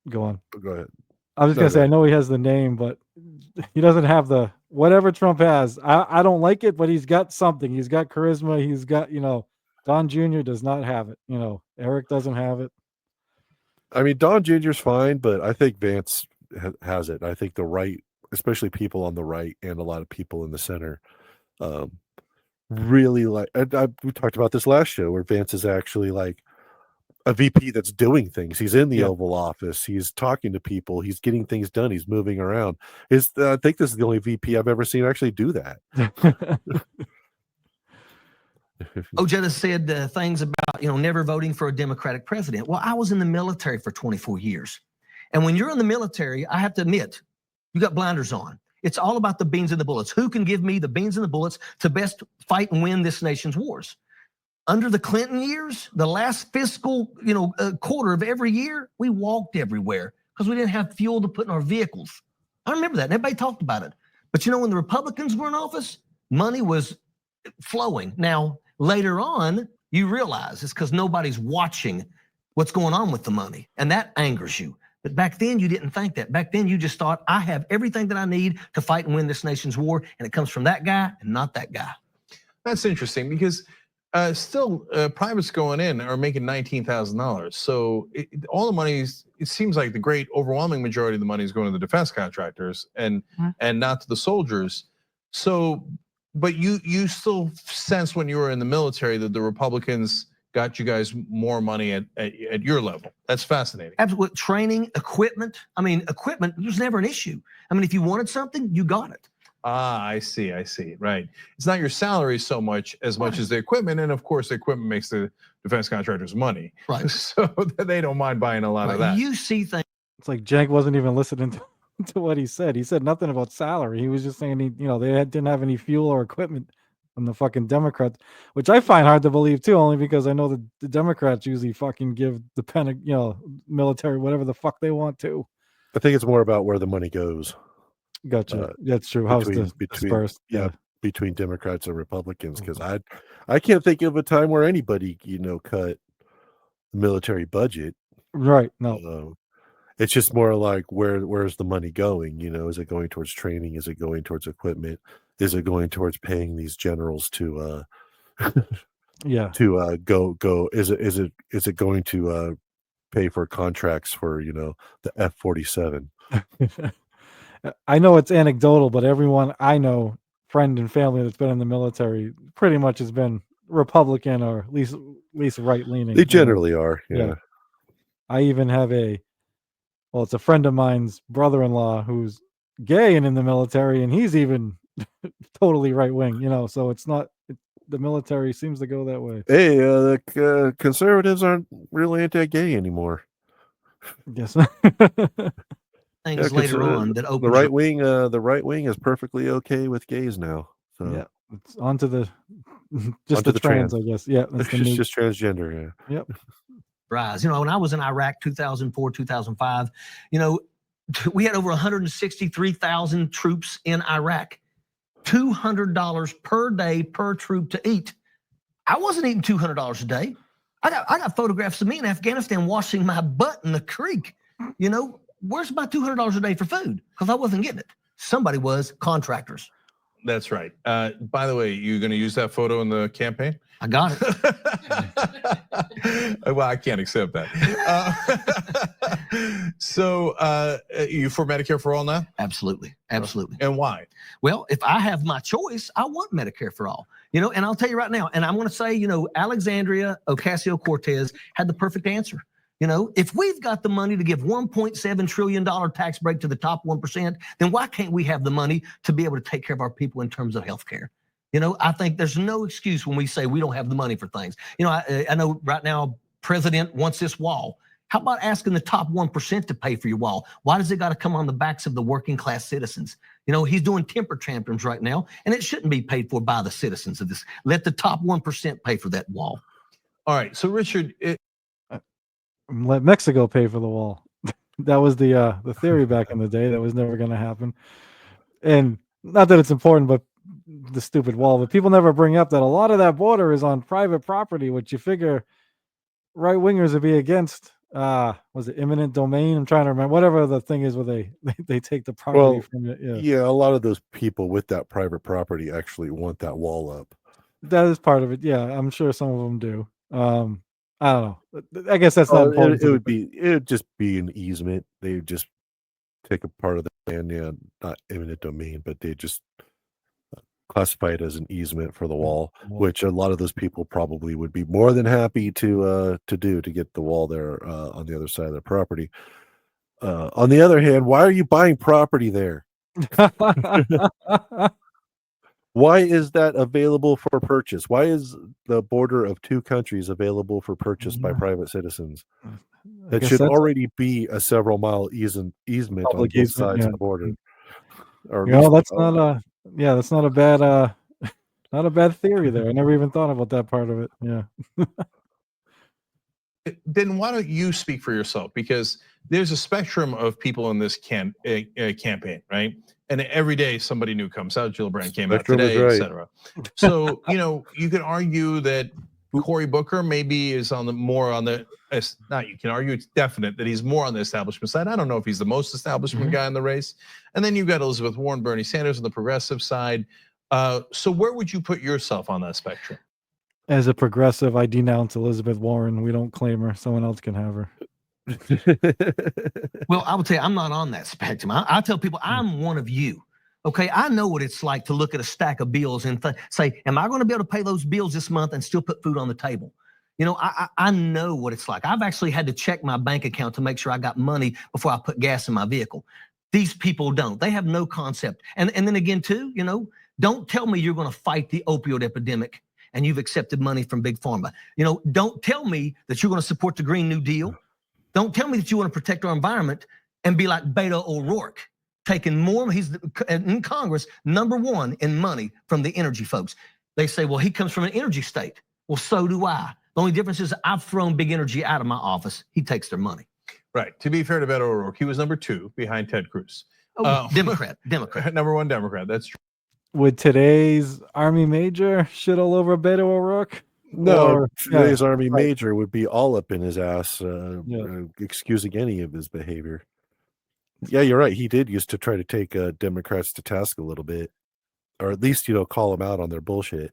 Go on. Go ahead. I was just No, gonna go say I ahead. know he has the name, but he doesn't have the whatever Trump has. I don't like it, but he's got something. He's got charisma. He's got Don Jr. does not have it. Eric doesn't have it. I mean, Don Jr.'s fine, but I think Vance has it. I think the right, especially people on the right and a lot of people in the center, um, really like. We talked about this last show where Vance is actually like a VP that's doing things. He's in the Yeah. Oval Office. He's talking to people. He's getting things done. He's moving around. I think this is the only VP I've ever seen actually do that. Ojeda said things about, never voting for a Democratic president. Well, I was in the military for 24 years. And when you're in the military, I have to admit, you got blinders on. It's all about the beans and the bullets. Who can give me the beans and the bullets to best fight and win this nation's wars? Under the Clinton years, the last fiscal, quarter of every year, we walked everywhere because we didn't have fuel to put in our vehicles. I remember that. And everybody talked about it. But you know, when the Republicans were in office, money was flowing. Now, later on, you realize it's because nobody's watching what's going on with the money. And that angers you. But back then, you didn't think that. Back then, you just thought, I have everything that I need to fight and win this nation's war. And it comes from that guy and not that guy. That's interesting because still privates going in are making $19,000. So all the money it seems like the great overwhelming majority of the money is going to the defense contractors and not to the soldiers. So, but you still sense when you were in the military that the Republicans got you guys more money at your level. That's fascinating. Absolutely. Training, equipment. I mean, equipment was never an issue. I mean, if you wanted something, you got it. Ah, I see, right. It's not your salary so much as the equipment, and of course the equipment makes the defense contractors money. Right. So they don't mind buying a lot of that. You see things. It's like Jank wasn't even listening to what he said. He said nothing about salary. He was just saying they didn't have any fuel or equipment on the fucking Democrats, which I find hard to believe too, only because I know that the Democrats usually fucking give the military whatever the fuck they want to. I think it's more about where the money goes. Gotcha. That's true. How's dispersed? Between Democrats and Republicans, because I can't think of a time where anybody cut the military budget. Right. No. It's just more like where's the money going? Is it going towards training? Is it going towards equipment? Is it going towards paying these generals to to go? Is it going to pay for contracts for the F-47? I know it's anecdotal, but everyone I know, friend and family that's been in the military, pretty much has been Republican or at least right leaning. They generally are. Yeah. I even have it's a friend of mine's brother-in-law who's gay and in the military, and he's even totally right wing. So it's not. The military seems to go that way. Hey, the conservatives aren't really anti-gay anymore. Yes. Things later on that opens the right wing is perfectly okay with gays now. So yeah, it's onto the the trans, I guess. Yeah, that's just transgender. Yeah. Yep. Rise. When I was in Iraq 2004, 2005, we had over 163,000 troops in Iraq. $200 per day per troop to eat. I wasn't eating $200 a day. I got photographs of me in Afghanistan washing my butt in the creek. Where's my $200 a day for food? Because I wasn't getting it. Somebody was, contractors. That's right. By the way, you going to use that photo in the campaign? I got it. Well, I can't accept that. So you for Medicare for all now? Absolutely. And why? Well, if I have my choice, I want Medicare for all. And I'll tell you right now, and I'm going to say, Alexandria Ocasio-Cortez had the perfect answer. If we've got the money to give $1.7 trillion tax break to the top 1%, then why can't we have the money to be able to take care of our people in terms of health care? I think there's no excuse when we say we don't have the money for things. I know right now, President wants this wall. How about asking the top 1% to pay for your wall? Why does it got to come on the backs of the working class citizens? He's doing temper tantrums right now, and it shouldn't be paid for by the citizens of this. Let the top 1% pay for that wall. All right. So Richard, let Mexico pay for the wall. That was the theory back in the day. That was never going to happen. And not that it's important, but the stupid wall. But people never bring up that a lot of that border is on private property, which you figure right wingers would be against. Was it eminent domain? I'm trying to remember. Whatever the thing is where they take the property from it. Yeah, a lot of those people with that private property actually want that wall up. That is part of it. Yeah, I'm sure some of them do. I don't know. I guess that's not important. It would just be an easement. They would just take a part of the land, not eminent domain, but they just classify it as an easement for the wall, which a lot of those people probably would be more than happy to do to get the wall there on the other side of their property. On the other hand, why are you buying property there? Why is that available for purchase? Why is the border of two countries available for purchase by private citizens? That should already be a several mile easement on both sides of the border. Or that's not a bad not a bad theory there. I never even thought about that part of it. Yeah. Then why don't you speak for yourself? Because there's a spectrum of people in this campaign, right? And every day somebody new comes out. Gillibrand came out Spectrum is today, right. etc. So you could argue that Cory Booker maybe is more on the. Not you can argue it's definite that he's more on the establishment side. I don't know if he's the most establishment guy in the race. And then you've got Elizabeth Warren, Bernie Sanders on the progressive side. So where would you put yourself on that spectrum? As a progressive, I denounce Elizabeth Warren. We don't claim her. Someone else can have her. Well, I would tell you, I'm not on that spectrum. I tell people I'm one of you. Okay, I know what it's like to look at a stack of bills and say, am I going to be able to pay those bills this month and still put food on the table? I know what it's like. I've actually had to check my bank account to make sure I got money before I put gas in my vehicle. These people don't. They have no concept. And then again, too, don't tell me you're going to fight the opioid epidemic and you've accepted money from Big Pharma. Don't tell me that you're going to support the Green New Deal. Don't tell me that you want to protect our environment and be like Beto O'Rourke, taking more, he's in Congress, #1 in money from the energy folks. They say, well, he comes from an energy state. Well, so do I. The only difference is I've thrown big energy out of my office. He takes their money. Right. To be fair to Beto O'Rourke, he was #2 behind Ted Cruz. Democrat. #1 Democrat. That's true. Would today's Army Major shit all over Beto O'Rourke? No, today's Army Major would be all up in his ass, excusing any of his behavior. Yeah, you're right. He did used to try to take Democrats to task a little bit, or at least call them out on their bullshit.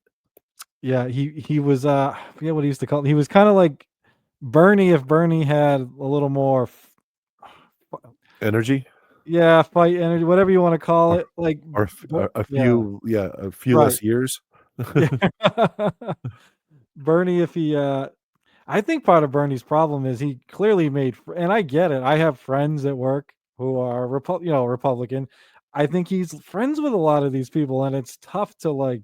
Yeah, he was I forget what he used to call it. He was kind of like Bernie if Bernie had a little more energy. Yeah, fight energy, whatever you want to call it. Like or a few less years. Bernie, if he I think part of Bernie's problem is he clearly made, and I get it. I have friends at work who are Republican. I think he's friends with a lot of these people, and it's tough to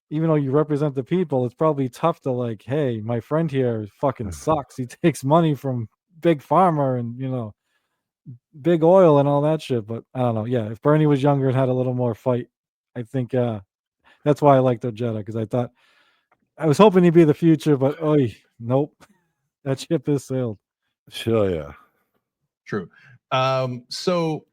even though you represent the people, it's probably tough to hey, my friend here fucking sucks. He takes money from Big Pharma and Big Oil and all that shit. But I don't know. Yeah, if Bernie was younger and had a little more fight, I think that's why I liked Ojeda, because I was hoping he'd be the future, but nope, that ship has sailed. Sure, yeah, true. So,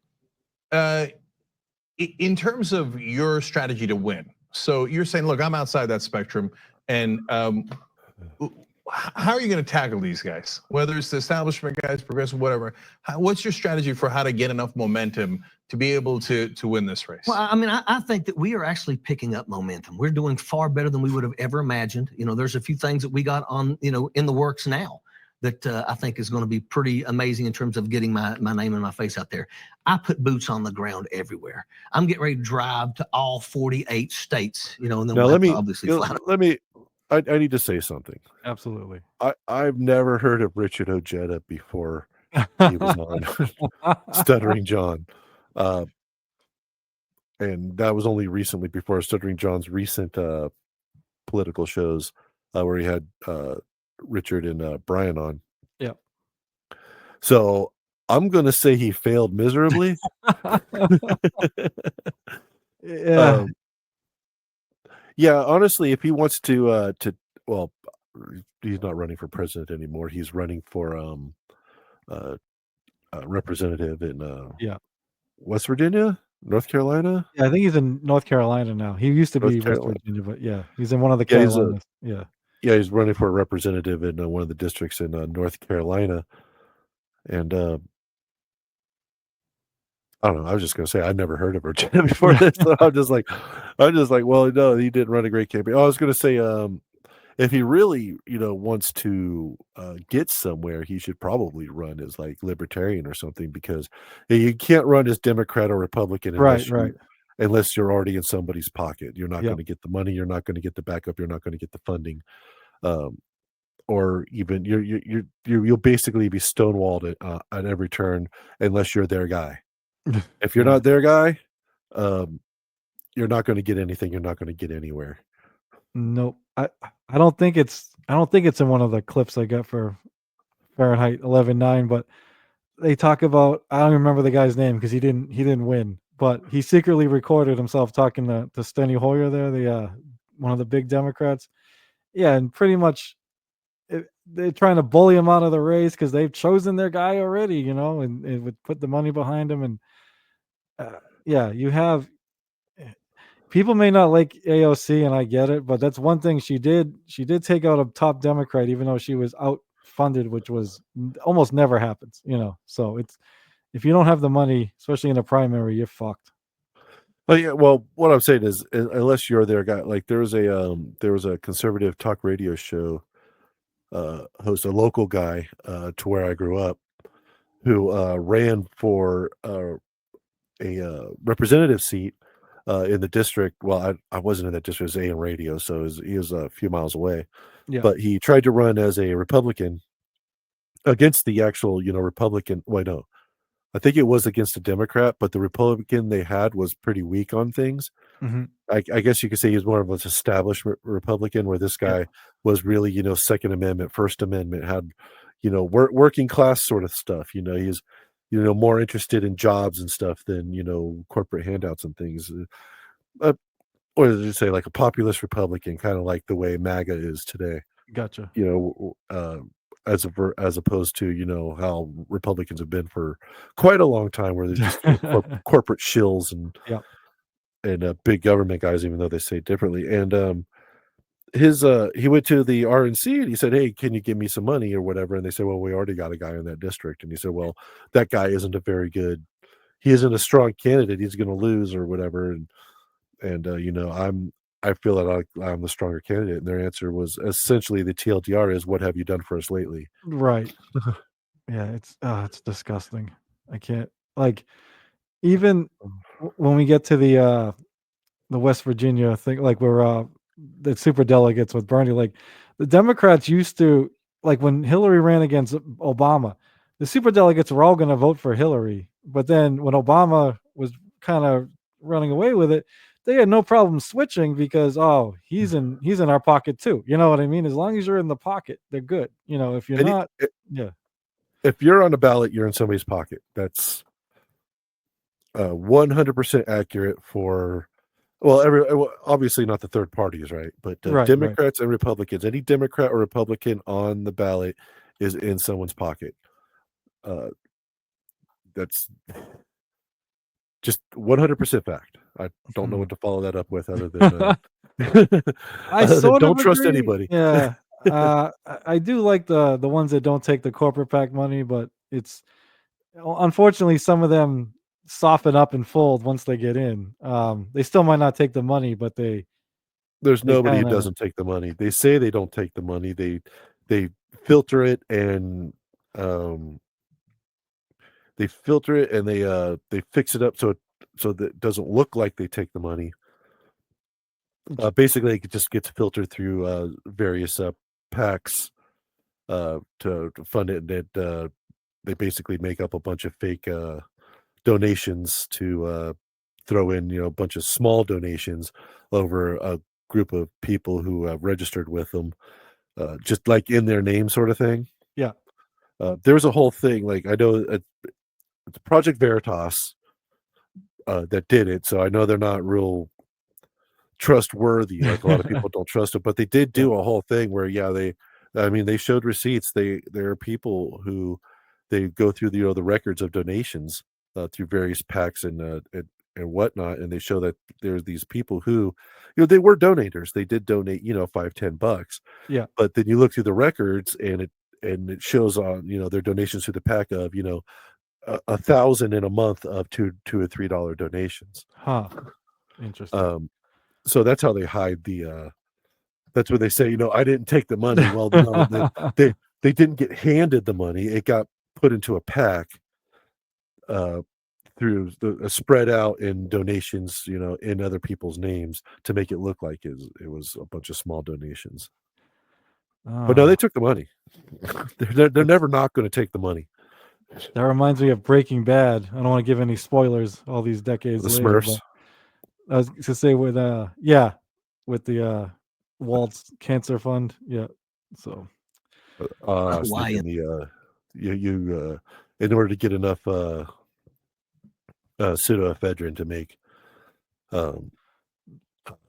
in terms of your strategy to win, so you're saying, look, I'm outside that spectrum, and how are you going to tackle these guys? Whether it's the establishment guys, progressive, whatever. What's your strategy for how to get enough momentum to be able to win this race? Well, I mean, I think that we are actually picking up momentum. We're doing far better than we would have ever imagined. There's a few things that we got on, in the works now that I think is going to be pretty amazing in terms of getting my name and my face out there. I put boots on the ground everywhere. I'm getting ready to drive to all 48 states, and then now we'll obviously fly. I need to say something. Absolutely. I've never heard of Richard Ojeda before he was on Stuttering John. And that was only recently before Stuttering John's recent political shows where he had Richard and Brian on. Yeah. So I'm going to say he failed miserably. Yeah. Yeah, honestly, if he wants to well, he's not running for president anymore. He's running for representative in West Virginia, North Carolina. Yeah, I think he's in North Carolina now. He used to be West Virginia, but yeah, he's in one of the Carolinas. He's running for a representative in one of the districts in North Carolina, and I don't know. I was just gonna say I'd never heard of Ojeda before this, so I'm just like, well, no, he didn't run a great campaign. I was gonna say, if he really, wants to get somewhere, he should probably run as libertarian or something, because you can't run as Democrat or Republican unless you're already in somebody's pocket. You're not going to get the money. You're not going to get the backup. You're not going to get the funding, or even you'll basically be stonewalled at every turn unless you're their guy. If you're not their guy, you're not going to get anything. You're not going to get anywhere. Nope. I don't think it's in one of the clips I got for Fahrenheit 11/9, but they talk about, I don't remember the guy's name because he didn't win, but he secretly recorded himself talking to Steny Hoyer there, the one of the big Democrats. Yeah, and pretty much they're trying to bully him out of the race because they've chosen their guy already, you know, and it would put the money behind him. And yeah, you have people may not like AOC, and I get it, but that's one thing she did. She did take out a top Democrat, even though she was outfunded, which was almost never happens, you know. So it's if you don't have the money, especially in a primary, you're fucked. Yeah, well, what I'm saying is, unless you're their guy, like there was a conservative talk radio show host, a local guy to where I grew up, who ran for a representative seat in the district. Well, I wasn't in that district; it was AM radio, so he was a few miles away. Yeah. But he tried to run as a Republican against the actual, Republican. Well, no, I think it was against a Democrat, but the Republican they had was pretty weak on things. Mm-hmm. I guess you could say he's more of an established Republican, where this guy was really, Second Amendment, First Amendment, had, working class sort of stuff. He's, more interested in jobs and stuff than, corporate handouts and things. Or did you say like a populist Republican, kind of like the way MAGA is today? Gotcha. As opposed to, how Republicans have been for quite a long time, where they're just corporate shills and big government guys, even though they say differently. And he went to the RNC and he said, "Hey, can you give me some money or whatever?" And they said, "Well, we already got a guy in that district." And he said, "Well, that guy isn't he isn't a strong candidate. He's going to lose or whatever." And I feel that I'm the stronger candidate. And their answer was essentially the TLDR is, "What have you done for us lately?" Right. Yeah, it's disgusting. I can't even when we get to the West Virginia thing, like where the super delegates with Bernie, like the Democrats used to, like when Hillary ran against Obama, the super delegates were all going to vote for Hillary. But then when Obama was kind of running away with it, they had no problem switching because he's in our pocket too. You know what I mean? As long as you're in the pocket, they're good. If you're not, if you're on the ballot, you're in somebody's pocket. That's 100% accurate for. Well, obviously not the third parties, right? But Democrats and Republicans, any Democrat or Republican on the ballot is in someone's pocket. That's just 100% fact. I don't know what to follow that up with other than I sort of don't trust agree. anybody. Yeah. I do like the ones that don't take the corporate PAC money, but it's unfortunately some of them soften up and fold once they get in. They still might not take the money, but there's nobody who doesn't take the money. They say they don't take the money. They filter it and they fix it up so that it doesn't look like they take the money. Basically, it just gets filtered through various PACs to fund it, and they basically make up a bunch of fake donations to throw in, a bunch of small donations over a group of people who have registered with them, just like in their name sort of thing. Yeah. There's a whole thing, like I know it's Project Veritas that did it, so I know they're not real trustworthy. Like a lot of people don't trust it, but they did do a whole thing where they showed receipts. There are people who they go through the records of donations through various PACs and whatnot, and they show that there's these people who they were donators. They did donate $5-10, but then you look through the records and it shows on their donations to the PAC of 1,000 in a month of $2 or $3 donations. Interesting. So that's how they hide that's where they say, I didn't take the money. Well, no, they didn't get handed the money. It got put into a PAC through spread out in donations, in other people's names to make it look like it was a bunch of small donations. But no, they took the money. They're never not going to take the money. That reminds me of Breaking Bad. I don't want to give any spoilers all these decades The later. Smurfs. I was to say with the Walt's Cancer Fund. Yeah. So I was thinking you in order to get enough pseudoephedrine to make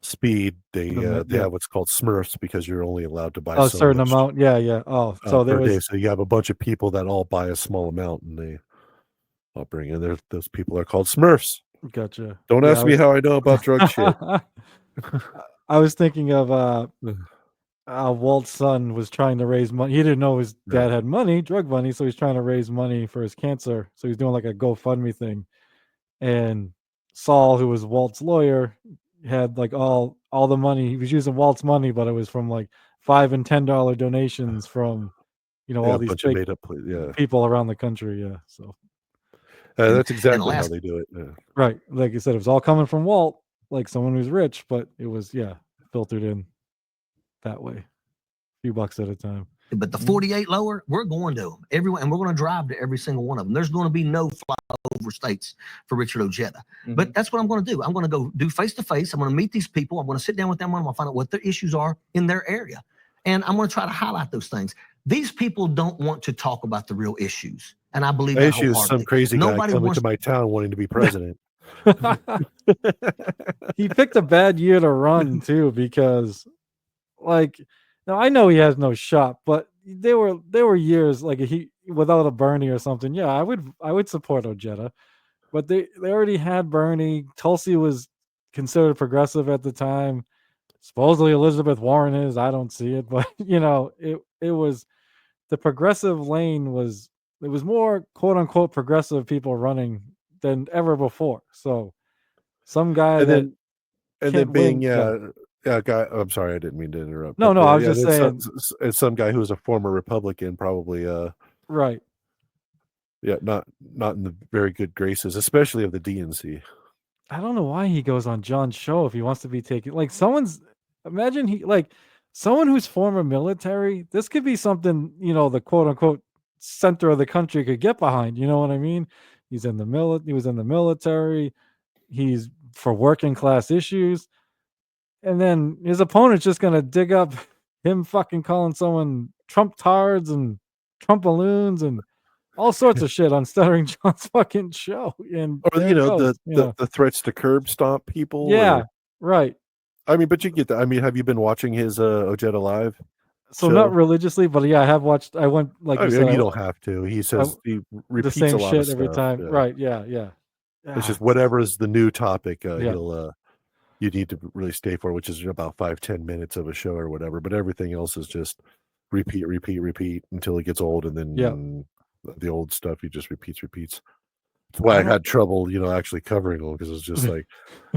speed, they Yeah. have what's called Smurfs because you're only allowed to buy A so certain much amount. Yeah. Oh, so there per day. was. So you have a bunch of people that all buy a small amount, and they all bring in. Those people are called Smurfs. Gotcha. Don't Yeah, ask me how I know about drug shit. I was thinking of Walt's son was trying to raise money. He didn't know his dad had money, drug money, so he's trying to raise money for his cancer. So he's doing like a GoFundMe thing. And Saul, who was Walt's lawyer, had like all the money. He was using Walt's money, but it was from like $5 and $10 donations from Yeah, all a these bunch of fake made up. Yeah, people around the country. Yeah. So that's And exactly how last, they do it. Yeah. right, like you said, it was all coming from Walt, like someone who's rich, but it was filtered in that way, a few bucks at a time. but the 48 lower, we're going to them. Everyone, and we're going to drive to every single one of them. There's going to be no flyover states for Richard Ojeda. But that's what I'm going to do. I'm going to go do face to face. I'm going to meet these people. I'm going to sit down with them. I'm going to find out what their issues are in their area. And I'm going to try to highlight those things. These people don't want to talk about the real issues. And I believe My that issue is some wholeheartedly. crazy guy Nobody coming wants to my town wanting to be president. He picked a bad year to run too, because like, now I know he has no shot, but there were years like he without a Bernie or something. Yeah, I would support Ojeda, but they already had Bernie. Tulsi was considered progressive at the time. Supposedly Elizabeth Warren is. I don't see it, but it was the progressive lane was, it was more quote unquote progressive people running than ever before. So some guy and that then and then can't being win. Yeah. guy. I'm sorry, I didn't mean to interrupt. No, But I was yeah, just then saying. some guy who was a former Republican, probably Right. not in the very good graces, especially of the DNC. I don't know why he goes on John's show if he wants to be taken. Like imagine someone who's former military. This could be something, the quote unquote center of the country could get behind. You know what I mean? He was in the military. He's for working class issues. And then his opponent's just gonna dig up him fucking calling someone Trump tards and Trump balloons and all sorts of shit on Stuttering John's fucking show. And Or there it goes. the threats to curb stomp people. Yeah, Or, right. I mean, but you get that. I mean, have you been watching his Ojeda Live So not show? religiously, but yeah, I have watched. I went, like I you mean, said, you don't have to. He says he the repeats same a lot of shit every stuff. time. Yeah. Right? Yeah. It's just whatever is the new topic. Yeah. You need to really stay for, which is about 5-10 minutes of a show or whatever. But everything else is just repeat until it gets old, and then the old stuff he just repeats. That's why I had trouble, actually covering them, because it's just like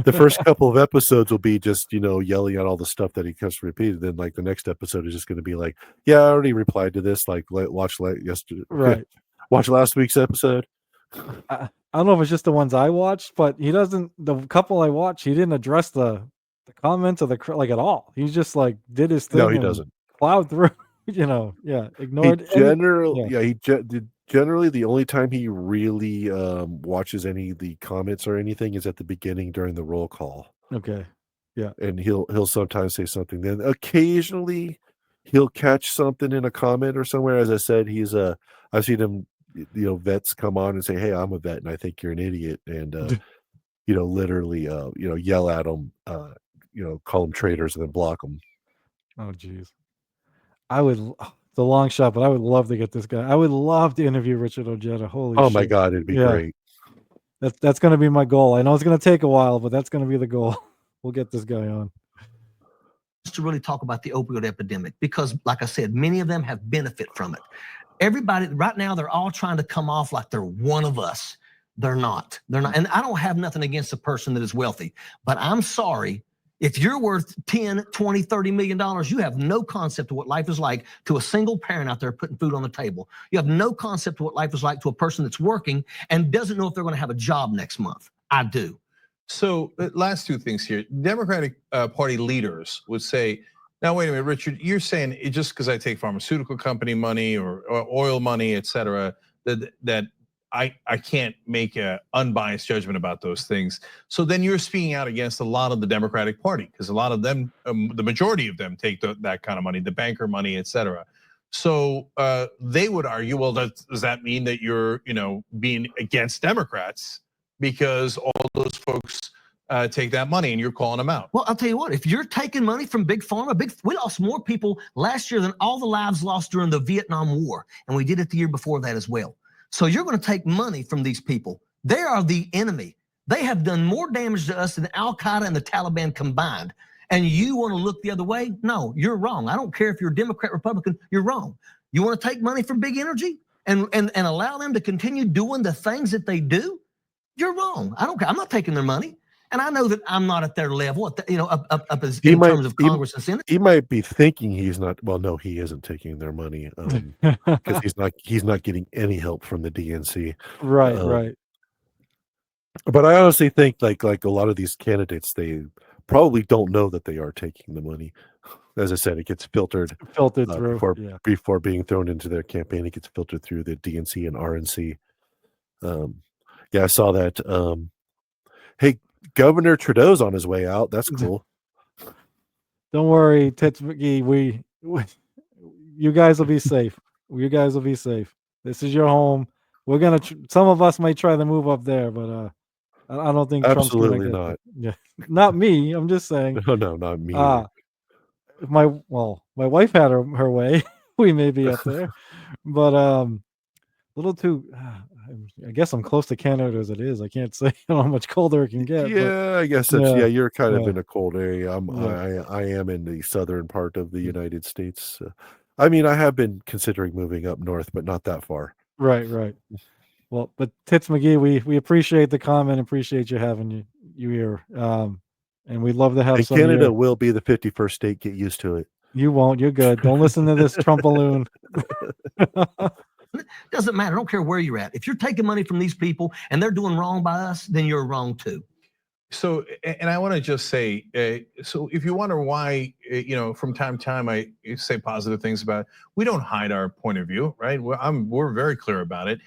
the first couple of episodes will be just, yelling at all the stuff that he keeps repeating. Then like the next episode is just going to be like, yeah, I already replied to this. Like watch yesterday, Right. Watch last week's episode. I don't know if it's just the ones I watched, but he doesn't. The couple I watched, he didn't address the comments or like at all. He just like did his thing. No, he and doesn't. plowed through. Ignored. Generally the only time he really watches any of the comments or anything is at the beginning during the roll call. Okay. Yeah. And he'll sometimes say something. Then occasionally he'll catch something in a comment or somewhere. As I said, I've seen him, vets come on and say, "Hey, I'm a vet and I think you're an idiot," and literally yell at them, call them traitors and then block them. Oh geez. I would. It's a long shot, but I would love to get this guy. I would love to interview Richard Ojeda. Holy shit. Oh my God, it'd be great. That's going to be my goal. I know it's going to take a while, but that's going to be the goal. We'll get this guy on. To really talk about the opioid epidemic, because like I said, many of them have benefit from it. Everybody right now, they're all trying to come off like they're one of us. They're not. And I don't have nothing against a person that is wealthy, but I'm sorry. If you're worth 10, 20, 30 million dollars, you have no concept of what life is like to a single parent out there putting food on the table. You have no concept of what life is like to a person that's working and doesn't know if they're going to have a job next month. I do. So last two things here. Democratic Party leaders would say, now wait a minute, Richard, you're saying it just because I take pharmaceutical company money or oil money, et cetera, that I can't make an unbiased judgment about those things. So then you're speaking out against a lot of the Democratic Party, because a lot of them, the majority of them take that kind of money, the banker money, et cetera. So they would argue, well, does that mean that you're being against Democrats? Because all those folks take that money, and you're calling them out. Well, I'll tell you what, if you're taking money from Big Pharma, we lost more people last year than all the lives lost during the Vietnam War. And we did it the year before that as well. So you're going to take money from these people. They are the enemy. They have done more damage to us than Al-Qaeda and the Taliban combined. And you want to look the other way? No, you're wrong. I don't care if you're Democrat, Republican, you're wrong. You want to take money from big energy and allow them to continue doing the things that they do? You're wrong. I don't care. I'm not taking their money. And I know that I'm not at their level, up as in terms of Congress and Senate. He might be thinking he's not. Well, no, he isn't taking their money because he's not getting any help from the DNC. Right, right. But I honestly think like a lot of these candidates, they probably don't know that they are taking the money. As I said, it gets filtered through before being thrown into their campaign. It gets filtered through the DNC and RNC. Yeah, I saw that. Hey, Governor Trudeau's on his way out. That's cool. Don't worry, Tits McGee. You guys will be safe. You guys will be safe. This is your home. We're gonna. Some of us might try to move up there, but I don't think absolutely Trump's not. Yeah, not me. I'm just saying. No, not me. If my wife had her way, we may be up there, but a little too. I guess I'm close to Canada as it is. I can't say how much colder it can get. Yeah, but, I guess that's you're kind of yeah. in a cold area. I am in the southern part of the United States. I mean, I have been considering moving up north, but not that far. Right. Well, but Tits McGee, we appreciate the comment, appreciate you having you here. And we'd love to have some. Canada will be the 51st state. Get used to it. You won't. You're good. Don't listen to this Trump balloon. Doesn't matter. I don't care where you're at. If you're taking money from these people and they're doing wrong by us, then you're wrong too. So, and I want to just say, so if you wonder why, from time to time I say positive things about it, we don't hide our point of view, right? We're very clear about it.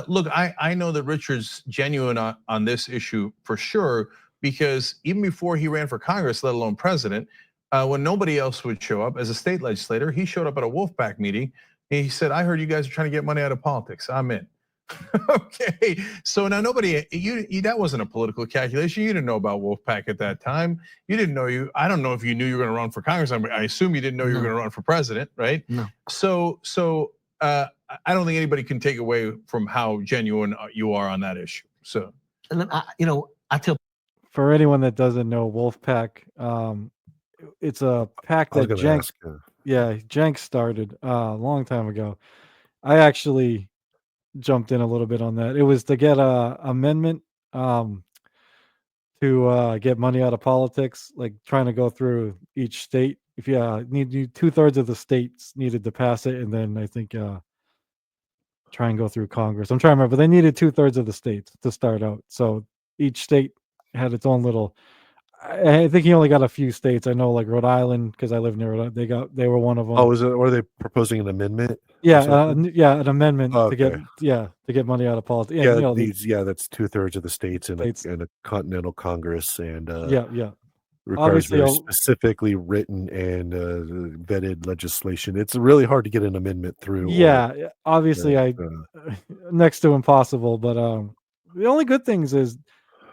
Look, I know that Richard's genuine on this issue for sure, because even before he ran for Congress, let alone president, when nobody else would show up as a state legislator, he showed up at a Wolfpack meeting. And he said, "I heard you guys are trying to get money out of politics. I'm in." Okay, so now that wasn't a political calculation. You didn't know about Wolfpack at that time. You didn't know I don't know if you knew you were going to run for Congress. I assume you didn't know you were going to run for president, right? No. So I don't think anybody can take away from how genuine you are on that issue. So, and then I tell. For anyone that doesn't know, Wolfpack, it's a pack that Jenks started a long time ago. I actually jumped in a little bit on that. It was to get a amendment to get money out of politics, like trying to go through each state. If need 2/3 of the states needed to pass it, and then I think try and go through Congress. I'm trying to remember. They needed 2/3 of the states to start out, so each state had its own little. I think he only got a few states. I know, like Rhode Island, because I live near Rhode Island. They were one of them. Oh, were they proposing an amendment? Yeah, an amendment to get money out of politics. Yeah, that's 2/3 of the states and a continental Congress, and requires very specifically written and vetted legislation. It's really hard to get an amendment through. Yeah, obviously, next to impossible. But the only good things is.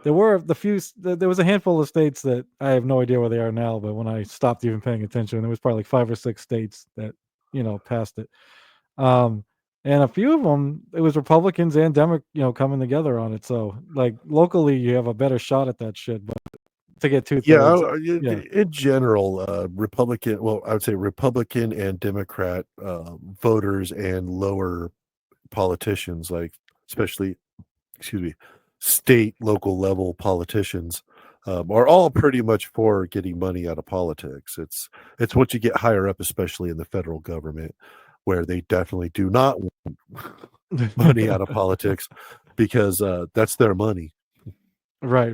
There was a handful of states that I have no idea where they are now, but when I stopped even paying attention, there was probably like 5 or 6 states that, passed it. And a few of them, it was Republicans and Democrats, coming together on it. So like locally, you have a better shot at that shit, but to get 2/3. In general, Republican, I would say Republican and Democrat voters and lower politicians, like especially, state, local level politicians are all pretty much for getting money out of politics. It's once you get higher up, especially in the federal government, where they definitely do not want money out of politics because that's their money. Right.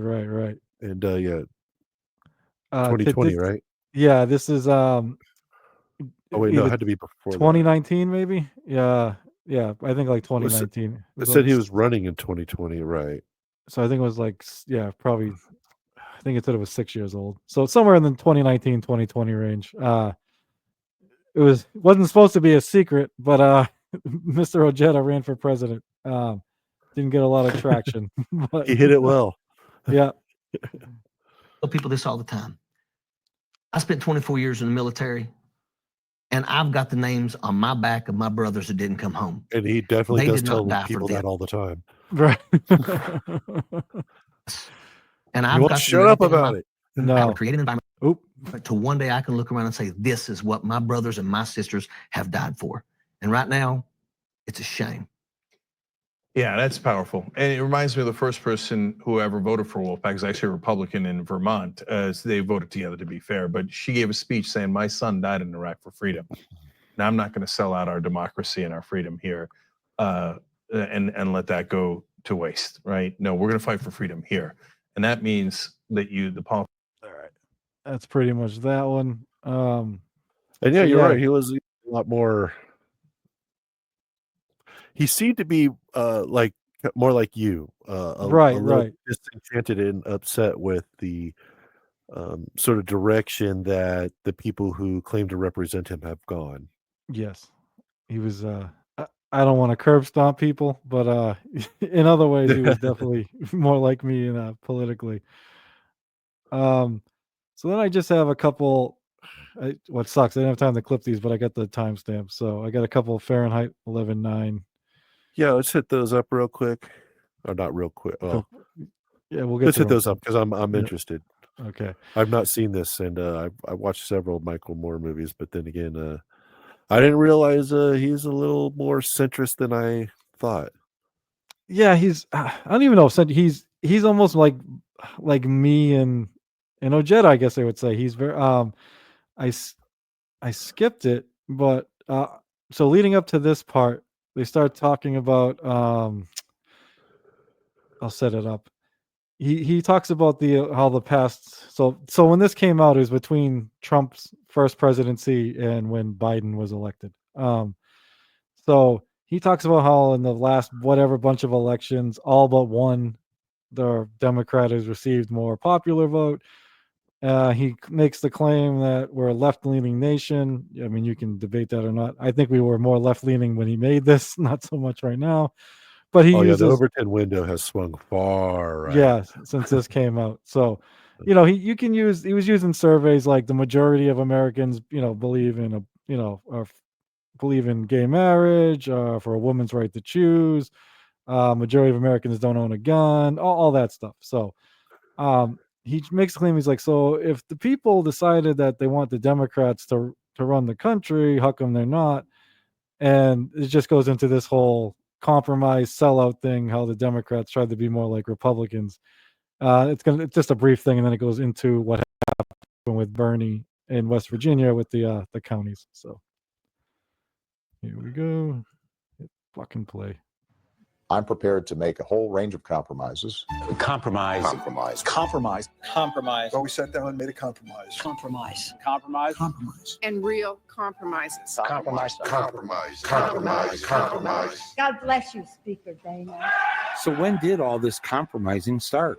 And 2020, right? Yeah, this is oh wait, no, it had to be before 2019, maybe. Yeah, I think like 2019. It said he was running in 2020, right? So I think it was like, probably, I think it said it was 6 years old. So somewhere in the 2019, 2020 range. It wasn't supposed to be a secret, but Mr. Ojeda ran for president. Didn't get a lot of traction. But, he hit it well. Yeah. tell people this all the time. I spent 24 years in the military, and I've got the names on my back of my brothers that didn't come home. And he definitely They does did not tell die for people them. that all the time. Right. And You I've won't got to shut do up everything in about my it. to No. create an environment Oop. to one day I can look around and say, this is what my brothers and my sisters have died for. And right now, it's a shame. Yeah, that's powerful. And it reminds me of the first person who ever voted for Wolfpack is actually a Republican in Vermont. So they voted together, to be fair. But she gave a speech saying, my son died in Iraq for freedom. Now I'm not going to sell out our democracy and our freedom here and let that go to waste, right? No, we're going to fight for freedom here. And that means that the politics. All right. That's pretty much that one. And yeah, So, you're yeah. right. He was a lot more. He seemed to be like more like you, a little Right. disenchanted and upset with the sort of direction that the people who claim to represent him have gone. Yes. He was I don't want to curb stomp people, but in other ways he was definitely more like me politically. So then I just have a couple. What sucks, I didn't have time to clip these, but I got the timestamp. So I got a couple of Fahrenheit 11.9. Yeah, let's hit those up real quick. Or not real quick. Well, Yeah, we'll get let's to hit them. those up because I'm Yeah. interested. Okay. I've not seen this, and I watched several Michael Moore movies, but then again, I didn't realize he's a little more centrist than I thought. Yeah, he's I don't even know if he's almost like me and Ojeda, I guess I would say. He's very I skipped it, but so leading up to this part, they start talking about I'll set it up. He talks about how the past so when this came out, it was between Trump's first presidency and when Biden was elected. So he talks about how in the last whatever bunch of elections, all but one, the Democrat has received more popular vote. He makes the claim that we're a left-leaning nation. I mean, you can debate that or not. I think we were more left-leaning when he made this, not so much right now. But he Oh yeah, uses the Overton window has swung far right. yeah, since this came out. So, he was using surveys like the majority of Americans, believe in believe in gay marriage, for a woman's right to choose. Majority of Americans don't own a gun, all that stuff. So, he makes a claim. He's like, so if the people decided that they want the Democrats to run the country, how come they're not? And it just goes into this whole compromise sellout thing, how the Democrats tried to be more like Republicans. It's just a brief thing, and then it goes into what happened with Bernie in West Virginia with the counties. So here we go. Hit fucking play. I'm prepared to make a whole range of compromises. Compromise. Compromise. Compromise. Compromise. Well, we sat down and made a compromise. Compromise. Compromise. Compromise. And real compromises. Compromise. Compromise. Compromise. Compromise. God bless you, Speaker Dana. So when did all this compromising start?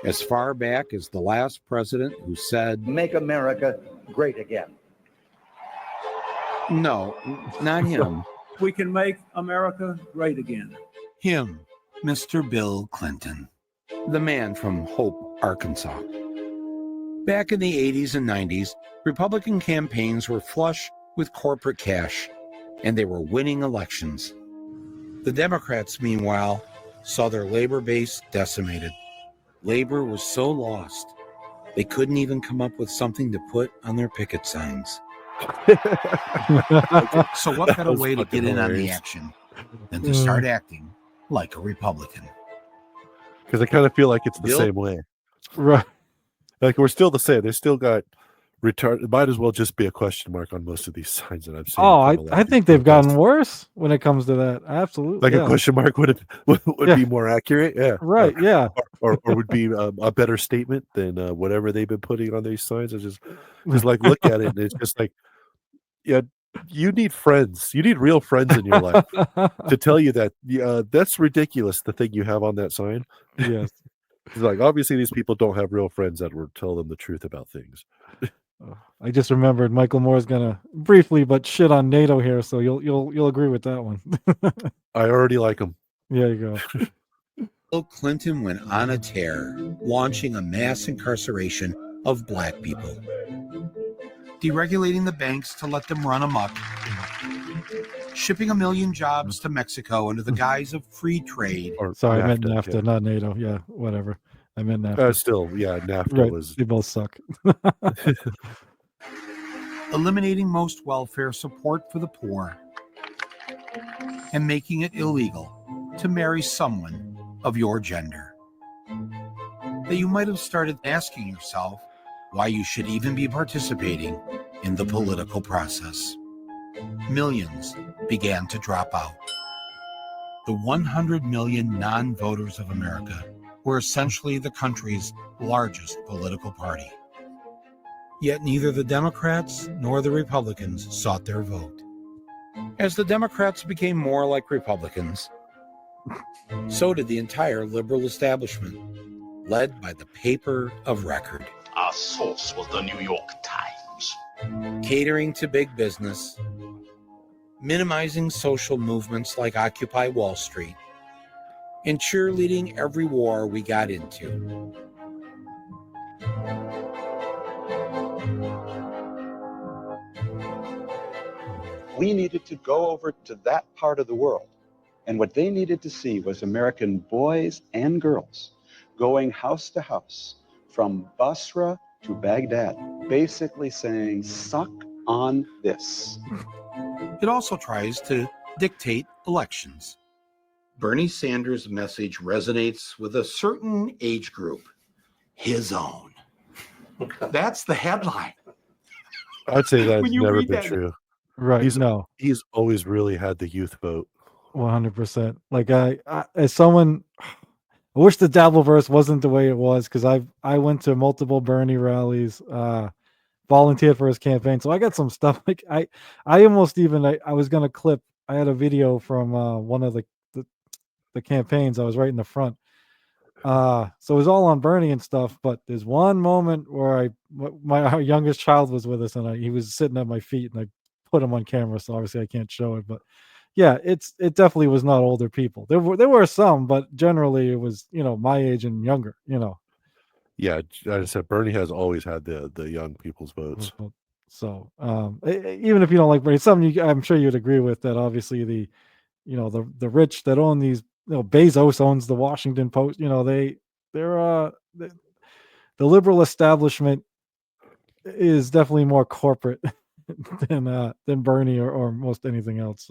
As far back as the last president who said, "Make America great again." No, not him. We can make America great again. Him, Mr. Bill Clinton, the man from Hope, Arkansas. Back in the 80s and 90s, Republican campaigns were flush with corporate cash, and they were winning elections. The Democrats, meanwhile, saw their labor base decimated. Labor was so lost, they couldn't even come up with something to put on their picket signs. So what better way to get in on the action than to start acting like a Republican? Because I kind of feel like it's the Bill? same way. Right. Like we're still the same. They still got retard. It might as well just be a question mark on most of these signs that I've seen. Oh, from a lot I of think these they've gotten protests. worse when it comes to that. Absolutely. Like yeah. a question mark would Yeah. be more accurate. Yeah. Right. Yeah. Or would be a better statement than whatever they've been putting on these signs. I just like look at it and it's just like, yeah, you need friends. You need real friends in your life to tell you that that's ridiculous. The thing you have on that sign. Yes. It's like obviously these people don't have real friends that will tell them the truth about things. I just remembered Michael Moore's gonna briefly but shit on NATO here, so you'll agree with that one. I already like them. There you go. Bill Clinton went on a tear, launching a mass incarceration of black people, deregulating the banks to let them run amok, shipping 1 million jobs to Mexico under the guise of free trade. Or Sorry, I meant NAFTA, NAFTA, yeah. not NATO. Yeah, whatever. I meant NAFTA. Still, yeah, NAFTA Right. was. They both suck. Eliminating most welfare support for the poor, and making it illegal to marry someone of your gender. That you might have started asking yourself why you should even be participating in the political process. Millions began to drop out. The 100 million non-voters of America were essentially the country's largest political party. Yet neither the Democrats nor the Republicans sought their vote. As the Democrats became more like Republicans, so did the entire liberal establishment, led by the paper of record. Our source was the New York Times. Catering to big business, minimizing social movements like Occupy Wall Street, and cheerleading every war we got into. We needed to go over to that part of the world. And what they needed to see was American boys and girls going house to house from Basra to Baghdad, basically saying, suck on this. It also tries to dictate elections. Bernie Sanders' message resonates with a certain age group, his own. That's the headline. I'd say that's When you never read been that- true. Right. He's always really had the youth vote. 100%. Like I as someone, I wish the Dabbleverse wasn't the way it was, because I went to multiple Bernie rallies, volunteered for his campaign, so I got some stuff. Like I almost even I was gonna clip. I had a video from one of the campaigns. I was right in the front. So it was all on Bernie and stuff. But there's one moment where our youngest child was with us, and he was sitting at my feet, and I put him on camera, so obviously I can't show it. But yeah, it definitely was not older people. There were some, but generally it was, my age and younger. Yeah, I said Bernie has always had the young people's votes. So even if you don't like Bernie, something I'm sure you'd agree with, that obviously the rich that own these, Bezos owns the Washington Post. The liberal establishment is definitely more corporate than Bernie or most anything else.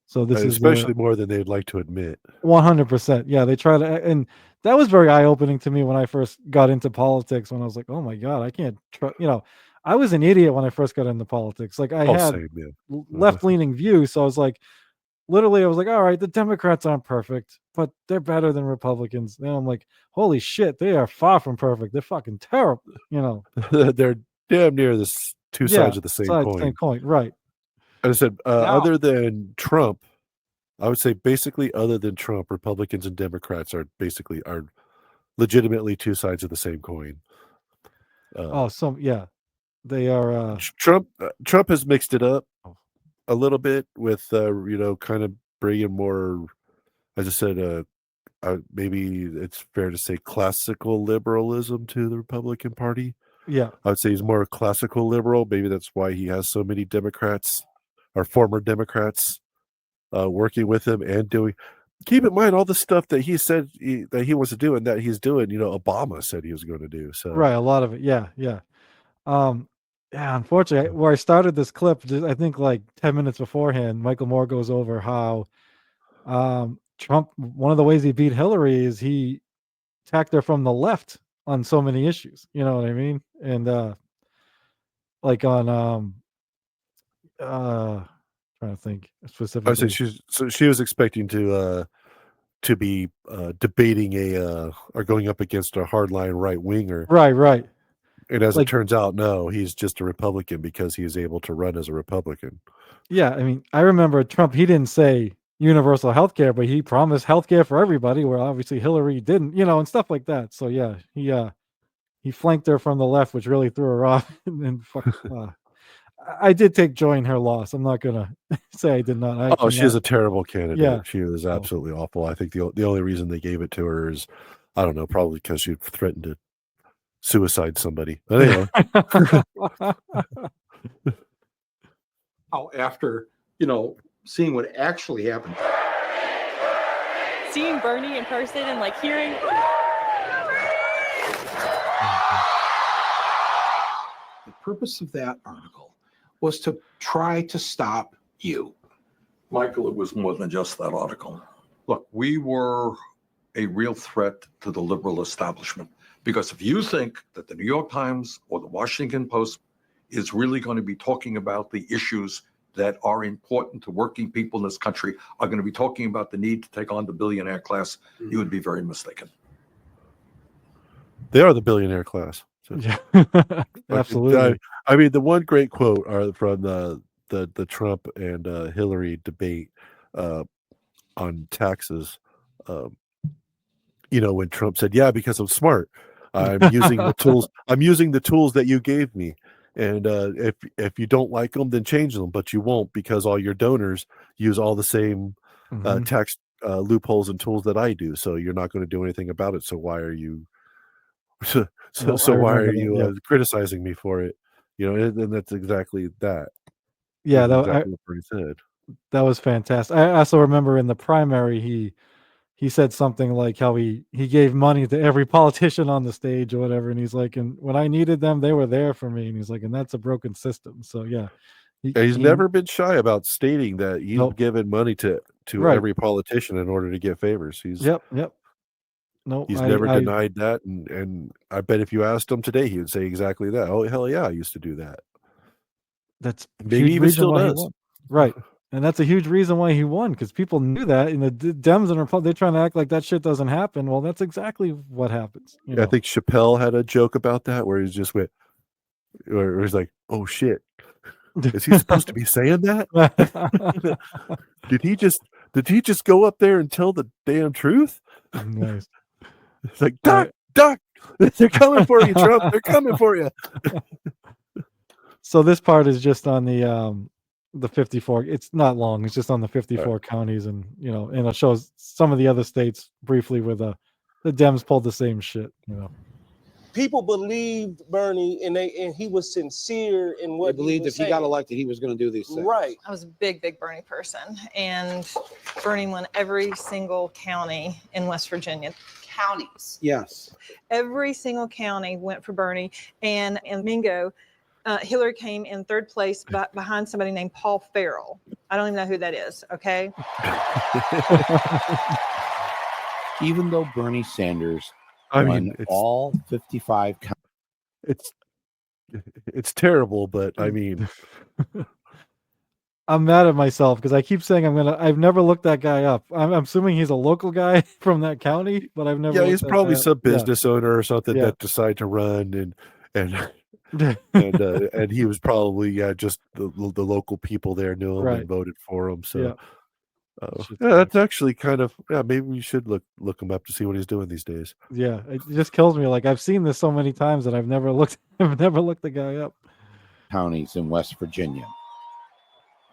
So this is especially more than they'd like to admit. 100%. Yeah, they try to, and that was very eye-opening to me when I first got into politics. When I was like, oh my god, I can't trust. I was an idiot when I first got into politics. Like I had left-leaning views, so I was like, literally, I was like, all right, the Democrats aren't perfect, but they're better than Republicans. Then I'm like, holy shit, they are far from perfect. They're fucking terrible. They're damn near two sides of the same coin. Same coin, right? I said, other than Trump, I would say basically other than Trump, Republicans and Democrats are legitimately two sides of the same coin. They are. Trump has mixed it up a little bit with, kind of bringing more, as I said, maybe it's fair to say classical liberalism to the Republican Party. Yeah. I would say he's more classical liberal. Maybe that's why he has so many Democrats or former Democrats working with him and doing. Keep in mind all the stuff that he said that he wants to do and that he's doing. Obama said he was going to do. So right, a lot of it. Yeah. Unfortunately, where I started this clip, I think like 10 minutes beforehand, Michael Moore goes over how Trump. One of the ways he beat Hillary is he attacked her from the left on so many issues. You know what I mean? And like on trying to think specifically. I say she was expecting to be debating or going up against a hardline right winger. Right. And as it turns out, no, he's just a Republican because he is able to run as a Republican. Yeah, I mean, I remember Trump. He didn't say universal health care, but he promised health care for everybody, where obviously Hillary didn't. And stuff like that. So yeah, he flanked her from the left, which really threw her off. And I did take joy in her loss. I'm not gonna say I did not. She's a terrible candidate. Yeah. She was absolutely awful. I think the only reason they gave it to her is, I don't know, probably because she threatened to suicide somebody. But anyway. After, seeing what actually happened. Seeing Bernie in person and like hearing. The purpose of that article was to try to stop you. Michael, it was more than just that article. Look, we were a real threat to the liberal establishment, because if you think that the New York Times or the Washington Post is really going to be talking about the issues that are important to working people in this country, are going to be talking about the need to take on the billionaire class, you would be very mistaken. They are the billionaire class. So. Yeah, absolutely. I mean, the one great quote are from the Trump and Hillary debate on taxes. When Trump said, "Yeah, because I'm smart, I'm using the tools. I'm using the tools that you gave me, and if you don't like them, then change them. But you won't, because all your donors use all the same tax loopholes and tools that I do. So you're not going to do anything about it. So why are you?" So why are you criticizing me for it? And that's exactly that. Yeah, that's exactly what Bernie said. That was fantastic. I also remember in the primary he said something like how he gave money to every politician on the stage or whatever, and he's like, and when I needed them, they were there for me, and he's like, and that's a broken system. So yeah, he's never been shy about stating that he's given money to every politician in order to get favors. Yep. No, he's never denied that, and I bet if you asked him today, he would say exactly that. Oh, hell yeah, I used to do that. That's maybe even still does. Right, and that's a huge reason why he won, because people knew that, and the Dems and Republicans, they're trying to act like that shit doesn't happen. Well, that's exactly what happens. I think Chappelle had a joke about that where he's just where he's like, "Oh shit, is he supposed to be saying that? Did he just go up there and tell the damn truth?" Nice. It's like, duck, they're coming for you, Trump. They're coming for you. So this part is just on the 54. It's not long. It's just on the 54 counties, and and it shows some of the other states briefly where the Dems pulled the same shit. People believed Bernie, and he was sincere in what they believed. he was if saying. He got elected, he was going to do these things. Right. I was a big Bernie person, and Bernie won every single county in West Virginia. Counties. Yes. Every single county went for Bernie, and in Mingo, Hillary came in third place behind somebody named Paul Farrell. I don't even know who that is. Okay. Even though Bernie Sanders won all 55 counties. It's terrible, but I mean, I'm mad at myself because I keep saying I've never looked that guy up. I'm assuming he's a local guy from that county, but I've never. Yeah, he's probably some business owner or something that decided to run and he was probably just the local people there knew him and voted for him. So that's actually kind of maybe we should look him up to see what he's doing these days. Yeah, it just kills me. Like I've seen this so many times that I've never looked the guy up. Counties in West Virginia.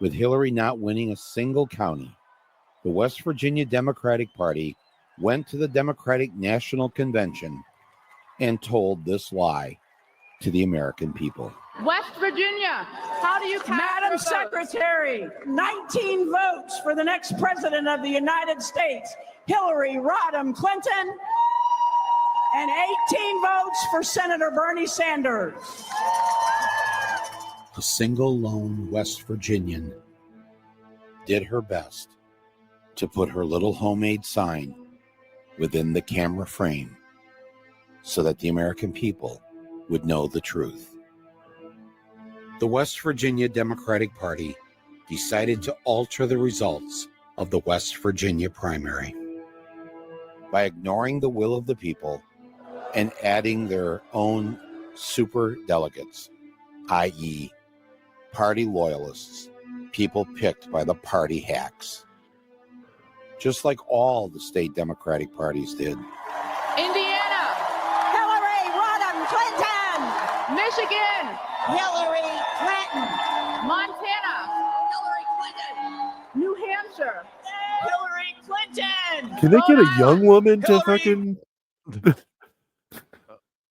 With Hillary not winning a single county, the West Virginia Democratic Party went to the Democratic National Convention and told this lie to the American people. West Virginia, how do you cast Madam Secretary, 19 votes for the next president of the United States, Hillary Rodham Clinton, and 18 votes for Senator Bernie Sanders. A single lone West Virginian did her best to put her little homemade sign within the camera frame so that the American people would know the truth. The West Virginia Democratic Party decided to alter the results of the West Virginia primary by ignoring the will of the people and adding their own super delegates, i.e., party loyalists, people picked by the party hacks. Just like all the state Democratic parties did. Indiana, Hillary Rodham Clinton. Michigan, Hillary Clinton. Can they get a young woman to fucking?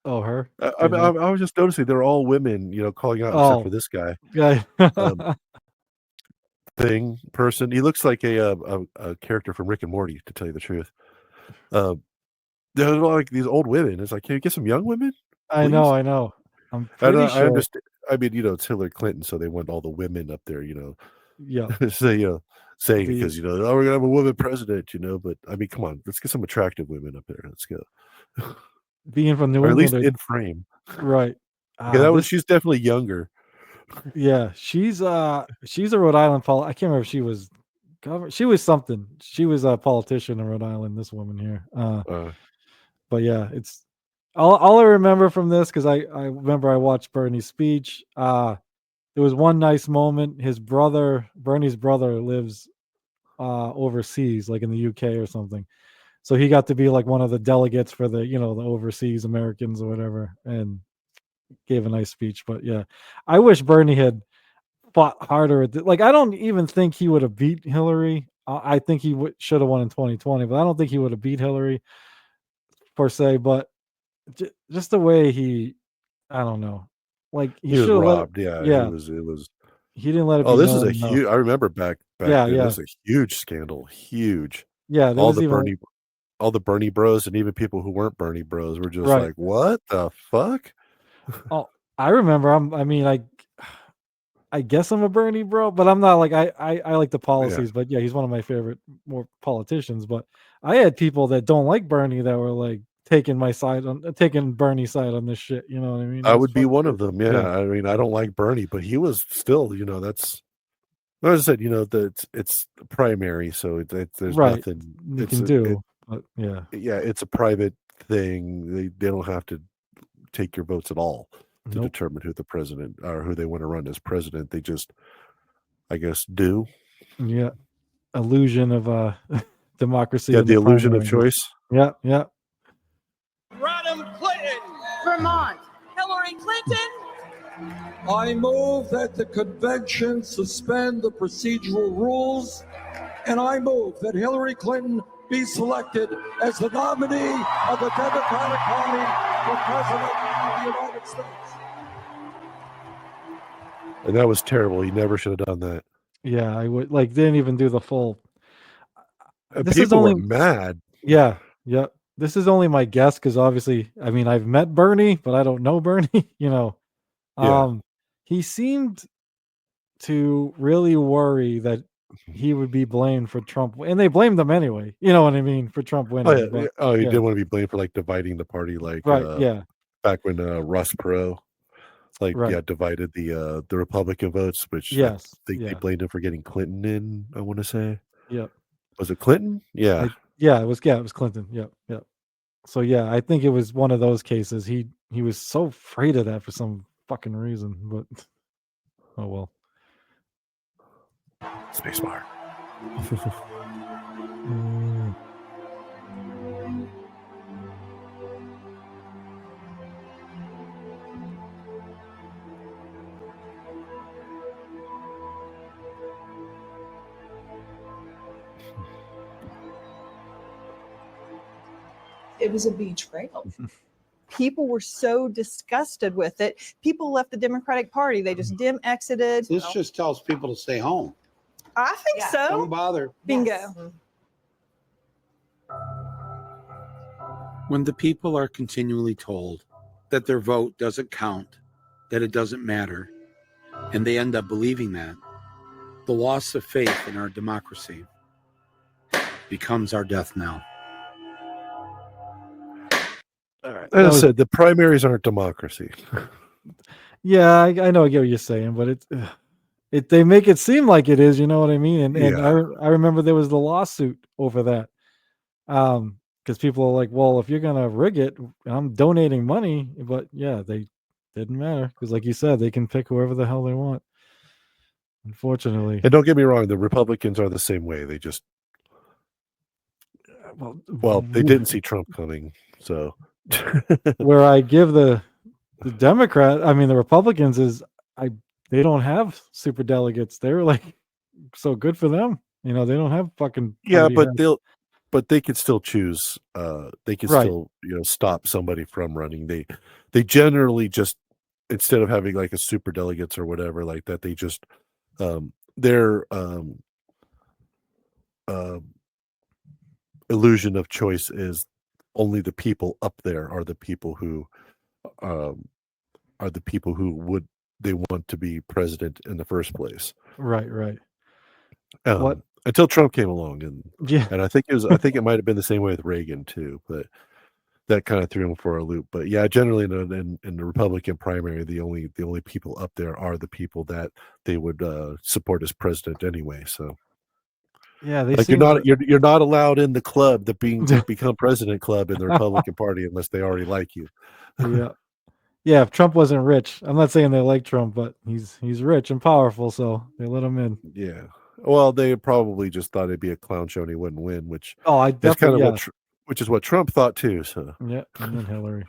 Oh, her. I was just noticing they're all women, calling out except for this guy. Yeah. Person. He looks like a character from Rick and Morty, to tell you the truth. They're like these old women. It's like, can you get some young women? I Please? know. I'm pretty I sure. understand. I mean, it's Hillary Clinton, so they want all the women up there, Yeah. so, saying because we're gonna have a woman president, but I mean, come on, let's get some attractive women up there. Let's go. Being from New or at England, least in frame. right? Yeah, she's definitely younger. Yeah, she's a Rhode Island I can't remember if she was she was something. She was a politician in Rhode Island. This woman here. But yeah, it's all I remember from this because I remember I watched Bernie's speech. There was one nice moment. Bernie's brother, lives overseas, like in the UK or something. So he got to be like one of the delegates for the the overseas Americans or whatever, and gave a nice speech. But yeah, I wish Bernie had fought harder. Like I don't even think he would have beat Hillary. I think he should have won in 2020, but I don't think he would have beat Hillary per se. But just the way I don't know. Like he was robbed. It was. He didn't let it be this is known a huge. I remember back yeah, then. yeah. This is a huge scandal. Huge. Yeah, all the Bernie bros, and even people who weren't Bernie bros were just like, "What the fuck?" Oh, I remember. I guess I'm a Bernie bro, but I'm not like I like the policies. But yeah, he's one of my favorite more politicians. But I had people that don't like Bernie that were like taking Bernie's side on this shit. You know what I mean? I would be one of them. Yeah. I mean, I don't like Bernie, but he was still, that's. As I said, it's primary, so there's nothing you can do. But yeah, it's a private thing. They don't have to take your votes at all to determine who the president or who they want to run as president. They just, I guess, do. Yeah, illusion of democracy. Yeah, the illusion of choice. Yeah. Rodham Clinton, Vermont. Hillary Clinton. I move that the convention suspend the procedural rules, and I move that Hillary Clinton be selected as the nominee of the Democratic Party for President of the United States. And that was terrible. He never should have done that. Yeah, I would didn't even do the full. People were mad. Yeah. This is only my guess because obviously, I mean, I've met Bernie, but I don't know Bernie. He seemed to really worry that he would be blamed for Trump, and they blamed him anyway. You know what I mean, for Trump winning. He didn't want to be blamed for dividing the party, back when Ross Perot, divided the Republican votes, which I think they blamed him for getting Clinton in. I want to say, was it Clinton? Yeah, it was Clinton. Yeah. So yeah, I think it was one of those cases. He was so afraid of that for some fucking reason, but oh well. Spacebar. It was a betrayal. People were so disgusted with it. People left the Democratic Party. They just exited. This just tells people to stay home. I think so. Don't bother. Bingo. When the people are continually told that their vote doesn't count, that it doesn't matter, and they end up believing that, the loss of faith in our democracy becomes our death knell. All right. As I said, the primaries aren't democracy. Yeah, I know. I get what you're saying, but they make it seem like it is. You know what I mean? And I remember there was the lawsuit over that, because people are like, well, if you're gonna rig it, I'm donating money. But yeah, they didn't matter because, like you said, they can pick whoever the hell they want. Unfortunately, and don't get me wrong, the Republicans are the same way. They just well, they didn't see Trump coming, so. Where I give the the Republicans is they don't have super delegates. They're like, so good for them. They don't have fucking but but they could still choose. They could Right. still stop somebody from running. They generally just, instead of having like a super delegates or whatever like that, they just their illusion of choice is only the people up there are the people who would they want to be president in the first place. Right. What? Until Trump came along, Yeah. and I think it might have been the same way with Reagan too, but that kind of threw him for a loop. But yeah, generally in the Republican primary, the only people up there are the people that they would support as president anyway. So yeah, they like seem you're not allowed in the club, the become president club in the Republican Party unless they already like you. Yeah, if Trump wasn't rich, I'm not saying they like Trump, but he's rich and powerful, so they let him in. Yeah. Well, they probably just thought it'd be a clown show and he wouldn't win, which I is definitely kind of which is what Trump thought too. So yeah, and then Hillary.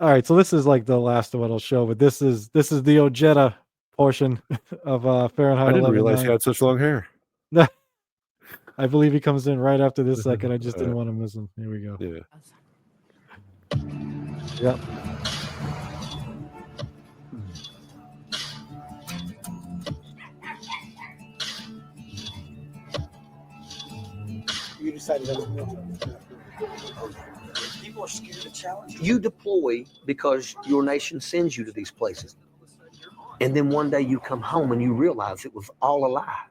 All right, so this is like the last of what I'll show, but this is the Ojeda portion of Fahrenheit. I didn't 11.9. realize he had such long hair. I believe he comes in right after this second. I just didn't want to miss him. Here we go. Yeah. Yep. You decided that was People are scared to challenge you. You deploy because your nation sends you to these places. And then one day you come home and you realize it was all a lie.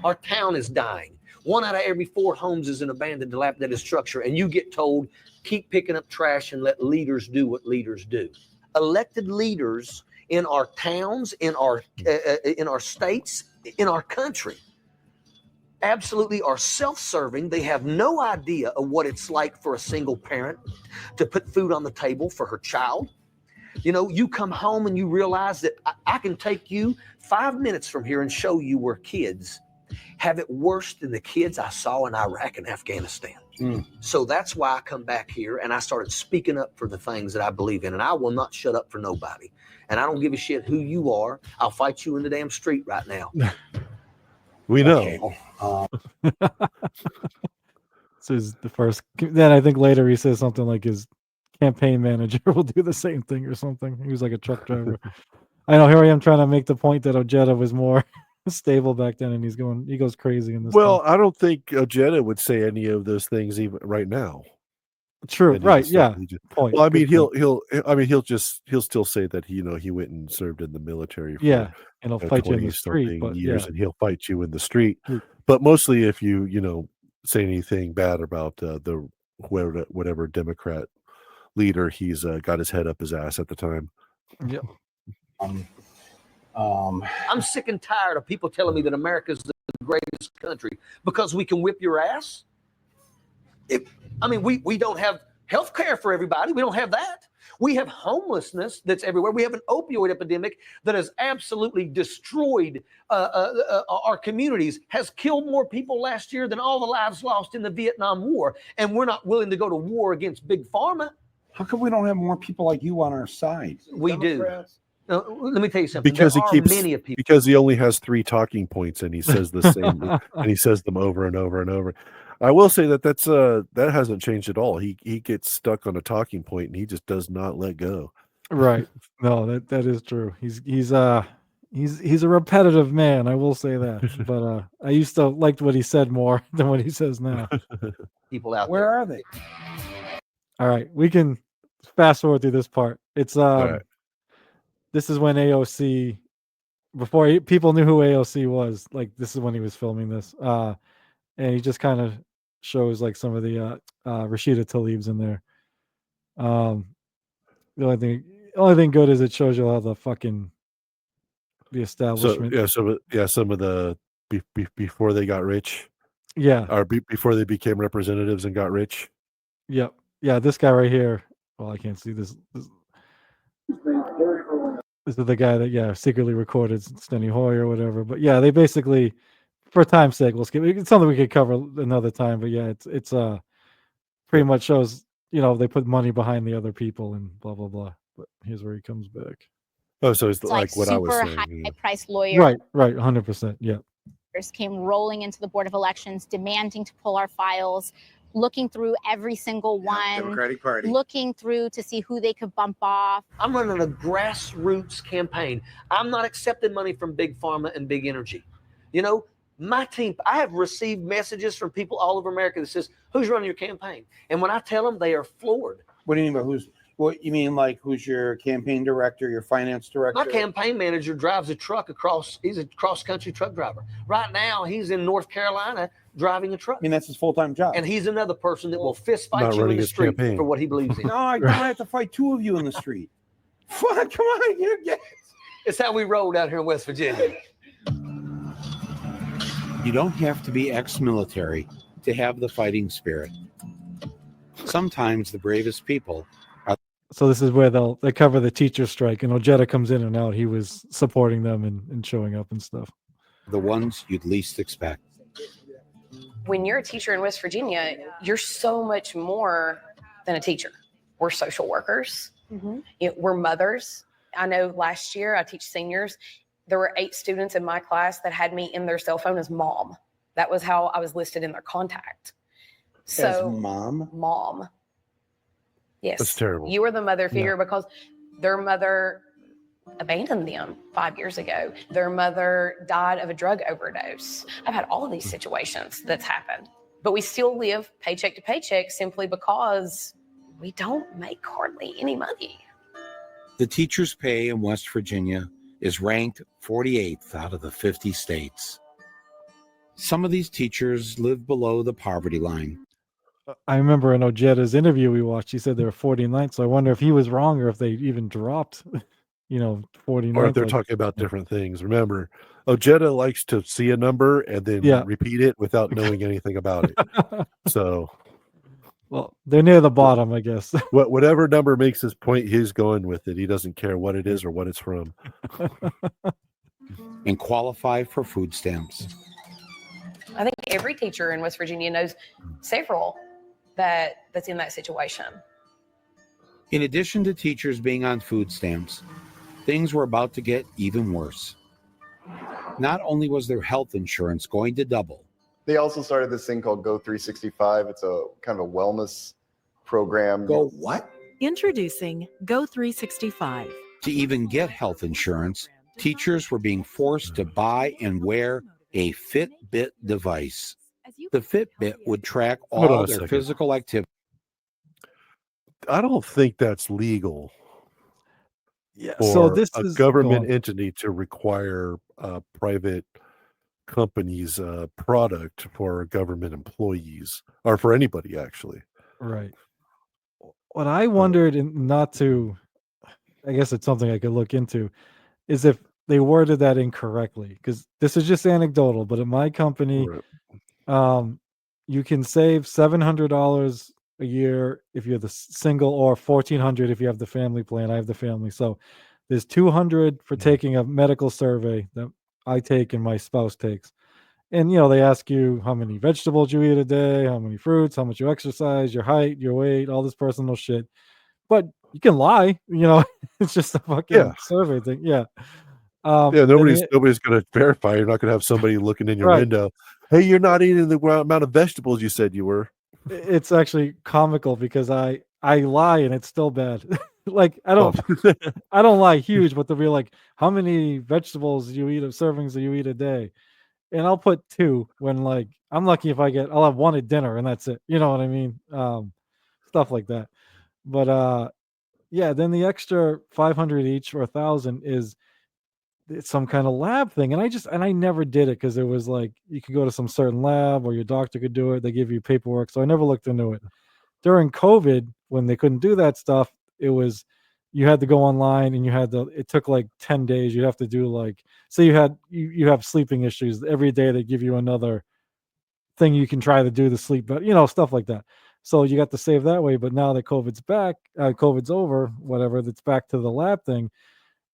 Our town is dying. 1 out of every 4 homes is an abandoned, dilapidated structure. And you get told, keep picking up trash and let leaders do what leaders do. Elected leaders in our towns, in our states, in our country, absolutely are self-serving. They have no idea of what it's like for a single parent to put food on the table for her child. You come home and you realize that I can take you 5 minutes from here and show you where kids have it worse than the kids I saw in Iraq and Afghanistan. So that's why I come back here and I started speaking up for the things that I believe in, and I will not shut up for nobody. And I don't give a shit who you are. I'll fight you in the damn street right now. We know. This is the first. Then I think later he says something like his campaign manager will do the same thing or something. He was like a truck driver. I know. Here I am trying to make the point that Ojeda was more stable back then, and he goes crazy in this. Well, I don't think Ojeda would say any of those things even right now. True. Right. Yeah. Point. Well, I mean, he'll still say that he went and served in the military for and he'll fight you in the street, but years, and he'll fight you in the street. But mostly, if you say anything bad about the whatever Democrat leader, he's got his head up his ass at the time. Yep. I'm sick and tired of people telling me that America's the greatest country because we can whip your ass. We don't have health care for everybody. We don't have that. We have homelessness that's everywhere. We have an opioid epidemic that has absolutely destroyed our communities, has killed more people last year than all the lives lost in the Vietnam War. And we're not willing to go to war against Big Pharma. How come we don't have more people like you on our side? We do. Let me tell you something. Because Because he only has 3 talking points and he says the same and he says them over and over and over. I will say that hasn't changed at all. He gets stuck on a talking point and he just does not let go. Right. No, that is true. He's a repetitive man. I will say that. But I used to liked what he said more than what he says now. People out Where are they? All right, we can fast forward through this part. It's This is when AOC, before people knew who AOC was. Like this is when he was filming this, and he just kind of shows like some of the Rashida Tlaib's in there. The only thing good is it shows you how the establishment. Some of the before they got rich. Yeah. Or before they became representatives and got rich. Yep. Yeah, this guy right here. Well, I can't see this. This is the guy that secretly recorded Steny Hoyer or whatever. But yeah, they basically, for time's sake, we'll skip. It's something we could cover another time. But yeah, it's pretty much shows they put money behind the other people and blah blah blah. But here's where he comes back. Oh, so it's like what I was saying. High price lawyer. Right, 100%. Yeah. came rolling into the Board of Elections, demanding to pull our files, looking through every single one, Democratic Party, looking through to see who they could bump off. I'm running a grassroots campaign. I'm not accepting money from big pharma and big energy. You know, my team, I have received messages from people all over America that says, who's running your campaign? And when I tell them, they are floored. What do you mean by who's? What you mean, like who's your campaign director, your finance director? My campaign manager drives a truck across. He's a cross-country truck driver. Right now, he's in North Carolina driving a truck. I mean, that's his full-time job. And he's another person that will fist fight Not you in running the his street campaign. for what he believes in. No, I don't have to fight two of you in the street. Fuck, come on, you get. It's how we roll down here in West Virginia. You don't have to be ex-military to have the fighting spirit. Sometimes the bravest people are. So this is where they cover the teacher strike, and Ojeda comes in and out. He was supporting them and showing up and stuff. The ones you'd least expect. When you're a teacher in West Virginia, you're so much more than a teacher. We're social workers. We're mothers. I know last year I teach seniors. There were 8 students in my class that had me in their cell phone as mom. That was how I was listed in their contact. So As mom? Mom. Yes. That's terrible. You were the mother figure because their mother abandoned them 5 years ago. Their mother died of a drug overdose. I've had all of these situations that's happened, but we still live paycheck to paycheck simply because we don't make hardly any money. The teacher's pay in West Virginia is ranked 48th out of the 50 states. Some of these teachers live below the poverty line. I remember in Ojeda's interview we watched, he said they were 49th. So I wonder if he was wrong or if they even dropped, 49th. Or if they're talking about different things. Remember, Ojeda likes to see a number and then repeat it without knowing anything about it. So, well, they're near the bottom, I guess. Whatever number makes his point, he's going with it. He doesn't care what it is or what it's from. And qualify for food stamps. I think every teacher in West Virginia knows several that's in that situation. In addition to teachers being on food stamps, things were about to get even worse. Not only was their health insurance going to double, they also started this thing called Go 365. It's a kind of a wellness program. Go what? Introducing Go 365. To even get health insurance, teachers were being forced to buy and wear a Fitbit device. The Fitbit would track all their physical activity. I don't think that's legal. Yeah. For So this a is government entity to require private companies' product for government employees or for anybody actually. Right. What I wondered, and not to, I guess it's something I could look into, is if they worded that incorrectly, because this is just anecdotal, but at my company, you can save $700 a year if you're the single, or $1,400 if you have the family plan. I have the family, so there's $200 for taking a medical survey that I take and my spouse takes, and they ask you how many vegetables you eat a day, how many fruits, how much you exercise, your height, your weight, all this personal shit. But you can lie, it's just a fucking survey thing. Yeah. Nobody's going to verify. You're not going to have somebody looking in your window. Hey, you're not eating the amount of vegetables you said you were. It's actually comical because I lie and it's still bad. Like I don't lie huge, but they'll be like, how many vegetables do you eat, of servings do you eat a day? And I'll put 2 when I'm lucky if I'll have 1 at dinner and that's it. You know what I mean? Stuff like that. But then the extra 500 each or 1,000 is it's some kind of lab thing. And I never did it because it was like you could go to some certain lab or your doctor could do it. They give you paperwork. So I never looked into it. During COVID, when they couldn't do that stuff, it was you had to go online and it took like 10 days. You'd have to do say you have sleeping issues. Every day they give you another thing you can try to do to sleep, but stuff like that. So you got to save that way. But now that COVID's back, COVID's over, whatever, that's back to the lab thing.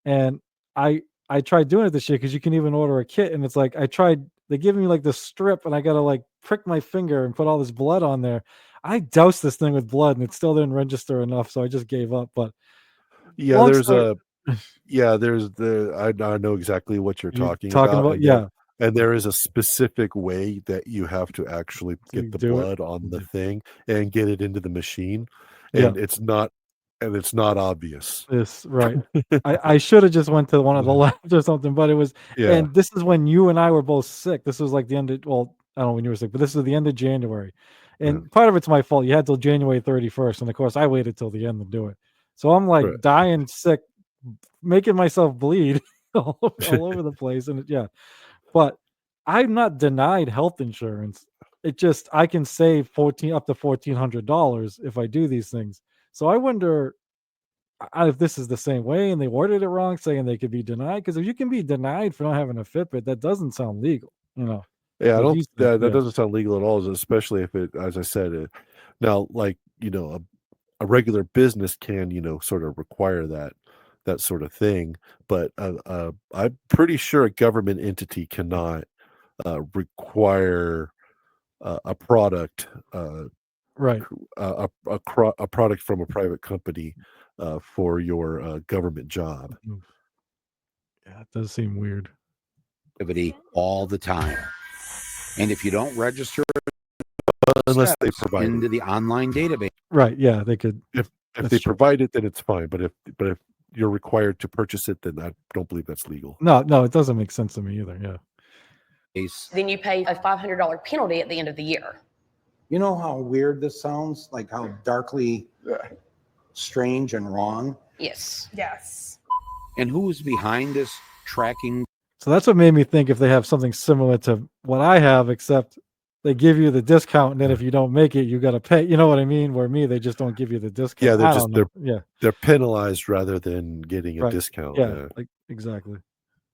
And I tried doing it this year because you can even order a kit, and it's like they give me like this strip and I gotta prick my finger and put all this blood on there. I doused this thing with blood and it still didn't register enough, so I just gave up. But I know exactly what you're talking about. Yeah. And there is a specific way that you have to actually You get the do it? blood on the thing and get it into the machine, and Yeah. it's not obvious. This right. I should have just went to one of the labs or something, but it was Yeah. and this is when you and I were both sick. This was like the end of well, I don't know when you were sick, but this is the end of January. And part of it's my fault. You had till January 31st. And of course I waited till the end to do it. So I'm like Right. dying sick, making myself bleed all over the place. And yeah. But I'm not denied health insurance. It just I can save up to $1,400 if I do these things. So I wonder if this is the same way and they worded it wrong, saying they could be denied. Because if you can be denied for not having a Fitbit, that doesn't sound legal. Yeah, I What don't. you said, That doesn't sound legal at all, especially if it, as I said, now like a regular business can sort of require that sort of thing, but I'm pretty sure a government entity cannot require a product, right? A product from a private company for your government job. Yeah, it does seem weird. All the time. And if you don't register unless they provide into the online database. Right. Yeah, they could. If they provide it, then it's fine. But if you're required to purchase it, then I don't believe that's legal. No, it doesn't make sense to me either. Yeah. Then you pay a $500 penalty at the end of the year. You know how weird this sounds? Like how darkly strange and wrong? Yes. Yes. And who is behind this tracking? So that's what made me think if they have something similar to what I have, except they give you the discount, and then if you don't make it, you got to pay. You know what I mean? Where they just don't give you the discount. Yeah, they're penalized rather than getting a discount. Yeah, like exactly.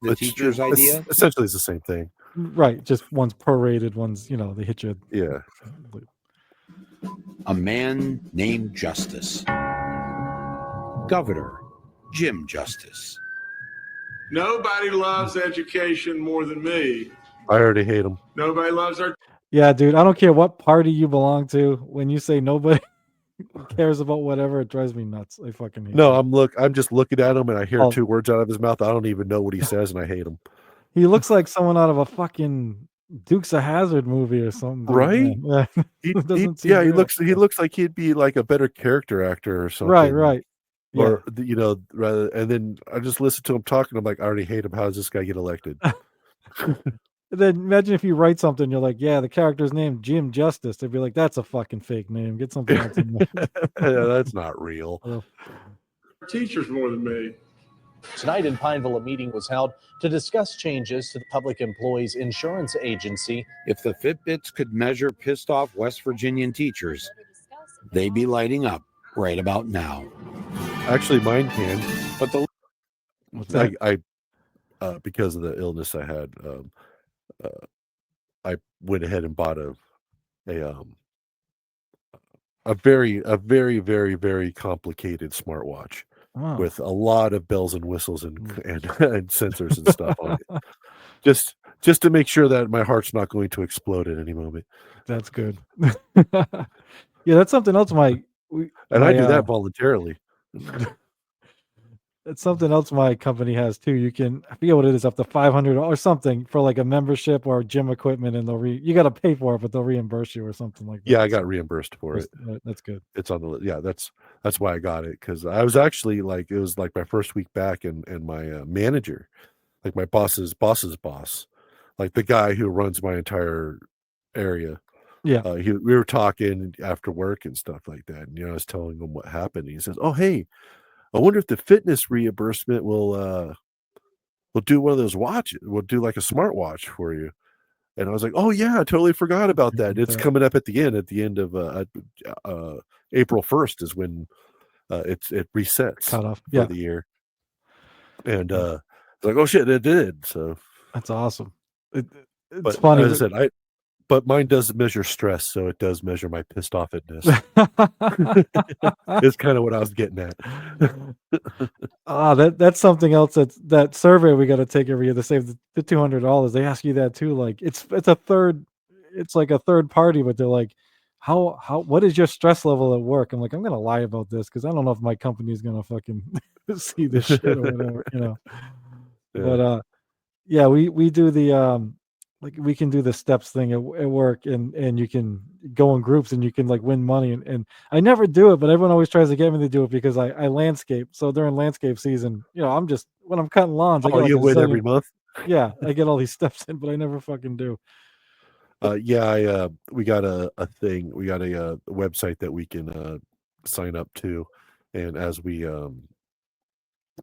The teacher's idea essentially is the same thing. Right, just one's prorated, one's they hit you. Yeah. A man named Justice. Governor Jim Justice. Nobody loves education more than me. I already hate them. Nobody loves our. Yeah, dude. I don't care what party you belong to. When you say nobody cares about whatever, it drives me nuts. I fucking hate No, I'm just looking at him and I hear 2 words out of his mouth. I don't even know what he says, and I hate him. He looks like someone out of a fucking Dukes of Hazzard movie or something, dude, right? man. Yeah, he looks like he'd be like a better character actor or something. Right. Yeah. Or rather, and then I just listen to him talking. I'm like, I already hate him. How does this guy get elected? Then imagine if you write something, you're like, yeah, the character's name Jim Justice. They'd be like, that's a fucking fake name. Get something else in there. Yeah, that's not real. Teachers more than me. Tonight in Pineville, a meeting was held to discuss changes to the Public Employees Insurance Agency. If the Fitbits could measure pissed off West Virginian teachers, they'd be lighting up right about now. Actually, mine can. But I because of the illness I had, I went ahead and bought a very, very, very complicated smartwatch with a lot of bells and whistles and sensors and stuff on it. Just to make sure that my heart's not going to explode at any moment. That's good. Yeah, that's something else. I do that voluntarily. It's something else my company has too. You can, I forget what it is, up to $500 or something for like a membership or gym equipment, and you got to pay for it, but they'll reimburse you or something like that. Yeah, I got reimbursed for it. That's good. It's on the that's why I got it, because I was actually like, it was like my first week back, and my manager, like my boss's boss, like the guy who runs my entire area. Yeah, we were talking after work and stuff like that, and I was telling him what happened. And he says, "Oh, hey, I wonder if the fitness reimbursement will do one of those watches. We'll do like a smartwatch for you." And I was like, "Oh yeah, I totally forgot about that. It's coming up at the end of April 1st is when it resets cut off for the year." And it's like, "Oh shit, it did." So that's awesome. It's but funny. As I said, but mine does measure stress, so it does measure my pissed offness. It's kind of what I was getting at. That's something else. That survey we got to take every year to save the $200. They ask you that too. Like it's like a third party, but they're like, what is your stress level at work? I'm like, I'm gonna lie about this because I don't know if my company is gonna fucking see this shit or whatever, Yeah. But yeah, we do the like we can do the steps thing at work, and you can go in groups and you can like win money. And I never do it, but everyone always tries to get me to do it because I landscape. So during landscape season, I'm just when I'm cutting lawns, I get like you a win every zillion. month. Yeah, I get all these steps in, but I never fucking do. We got a thing. We got a website that we can sign up to, and as we and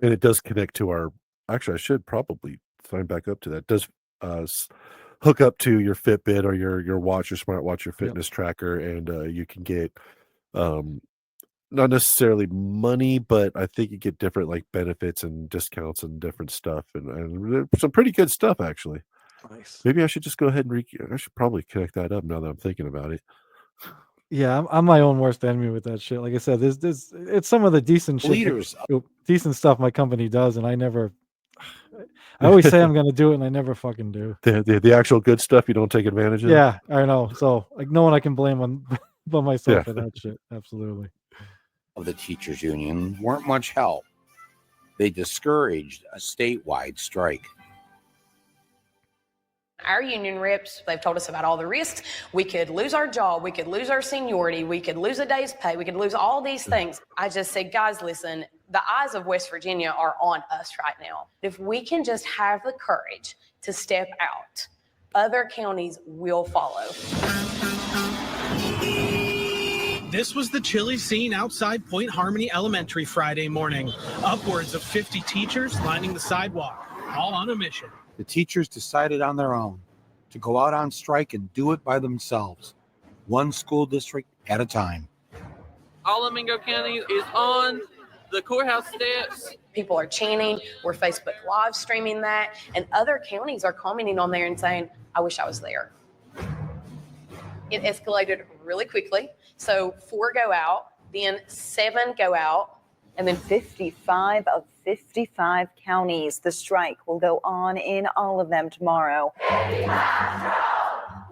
it does connect to our. Actually, I should probably sign back up to that. It does hook up to your Fitbit or your watch, your smartwatch, your fitness tracker, and you can get not necessarily money, but I think you get different like benefits and discounts and different stuff, and some pretty good stuff actually. Nice. Maybe I should just go ahead and I should probably connect that up now that I'm thinking about it. Yeah, I'm my own worst enemy with that shit. Like I said, it's some of the decent shit, Leaders. decent stuff my company does, and I always say I'm gonna do it, and I never fucking do. The actual good stuff you don't take advantage of. Yeah, I know. So like, no one I can blame on but myself Yeah. for that shit. Absolutely. Of the teachers union weren't much help. They discouraged a statewide strike. Our union reps, they've told us about all the risks. We could lose our job. We could lose our seniority. We could lose a day's pay. We could lose all these things. I just said, guys, listen, the eyes of West Virginia are on us right now. If we can just have the courage to step out, other counties will follow. This was the chilly scene outside Point Harmony Elementary Friday morning. Upwards of 50 teachers lining the sidewalk, all on a mission. The teachers decided on their own to go out on strike and do it by themselves, one school district at a time. All of Mingo County is on the courthouse steps. People are chanting. We're Facebook live streaming that. And other counties are commenting on there and saying, I wish I was there. It escalated really quickly. So 4 go out, then 7 go out. And then 55 of 55 counties. The strike will go on in all of them tomorrow.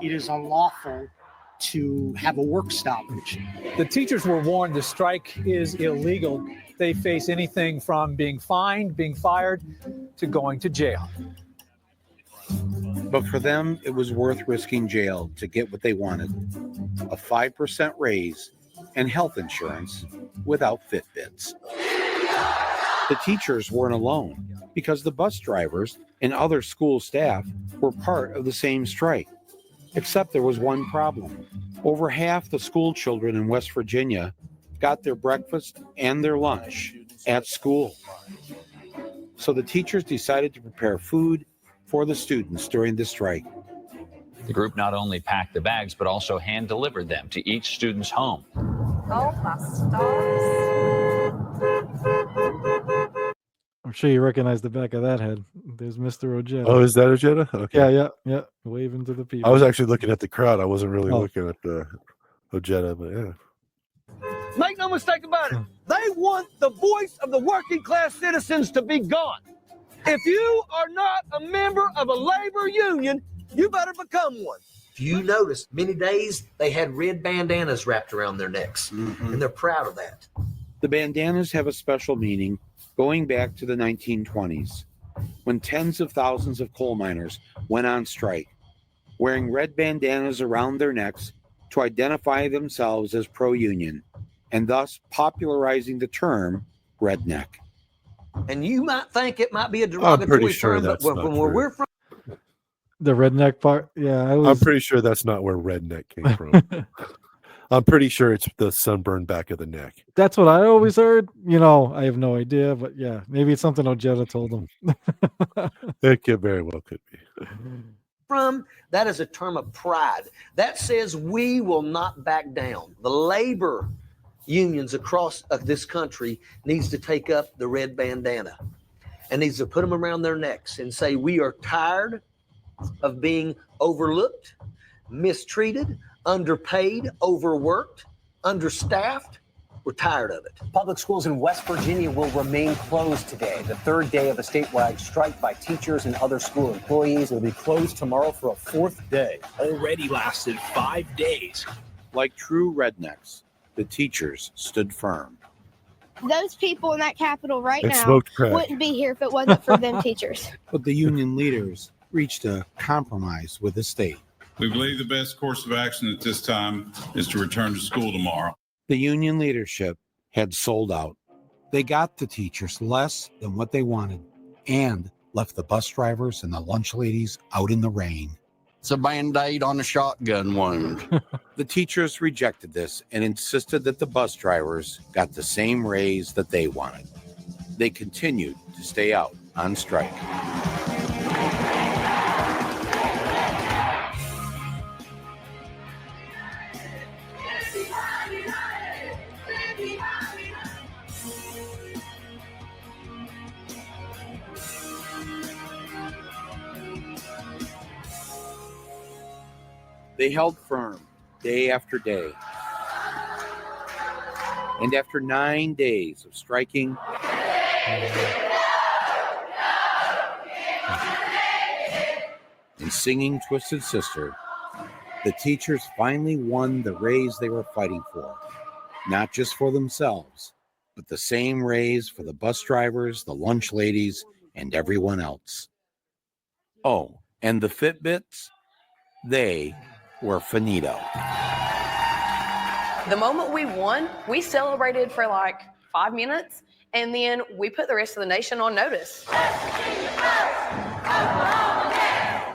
It is unlawful to have a work stoppage. The teachers were warned the strike is illegal. They face anything from being fined, being fired, to going to jail. But for them, it was worth risking jail to get what they wanted, a 5% raise and health insurance without Fitbits. The teachers weren't alone because the bus drivers and other school staff were part of the same strike. Except there was one problem. Over half the school children in West Virginia got their breakfast and their lunch at school. So the teachers decided to prepare food for the students during the strike. The group not only packed the bags, but also hand-delivered them to each student's home. Oh, my stars. I'm sure you recognize the back of that head. There's Mr. Ojeda. Oh, is that Ojeda? Okay. Yeah. Waving to the people. I was actually looking at the crowd. I wasn't really Oh. looking at the Ojeda, but yeah. Make no mistake about it. They want the voice of the working class citizens to be gone. If you are not a member of a labor union, you better become one. If you notice, many days they had red bandanas wrapped around their necks, and they're proud of that. The bandanas have a special meaning going back to the 1920s, when tens of thousands of coal miners went on strike, wearing red bandanas around their necks to identify themselves as pro-union, and thus popularizing the term redneck. And you might think it might be a I'm derogatory pretty sure term, but that's not when where true. we're from, The redneck part. Yeah, I'm pretty sure that's not where redneck came from. I'm pretty sure it's the sunburned back of the neck. That's what I always heard. I have no idea, but yeah, maybe it's something Ojeda told him. It could very well could be. that is a term of pride. That says we will not back down. The labor unions across this country needs to take up the red bandana and needs to put them around their necks and say we are tired of being overlooked, mistreated, underpaid, overworked, understaffed. We're tired of it. Public schools in West Virginia will remain closed today, the third day of a statewide strike by teachers and other school employees. It will be closed tomorrow for a fourth day. Already lasted 5 days. Like true rednecks, the teachers stood firm. Those people in that Capitol right And now smoked crack. wouldn't be here if it wasn't for them teachers. But the union leaders reached a compromise with the state. We believe the best course of action at this time is to return to school tomorrow. The union leadership had sold out. They got the teachers less than what they wanted and left the bus drivers and the lunch ladies out in the rain. It's a Band-Aid on a shotgun wound. The teachers rejected this and insisted that the bus drivers got the same raise that they wanted. They continued to stay out on strike. They held firm day after day. And after 9 days of striking, and singing Twisted Sister, the teachers finally won the raise they were fighting for. Not just for themselves, but the same raise for the bus drivers, the lunch ladies, and everyone else. Oh, and the Fitbits? They were finito. The moment we won, we celebrated for like 5 minutes, and then we put the rest of the nation on notice.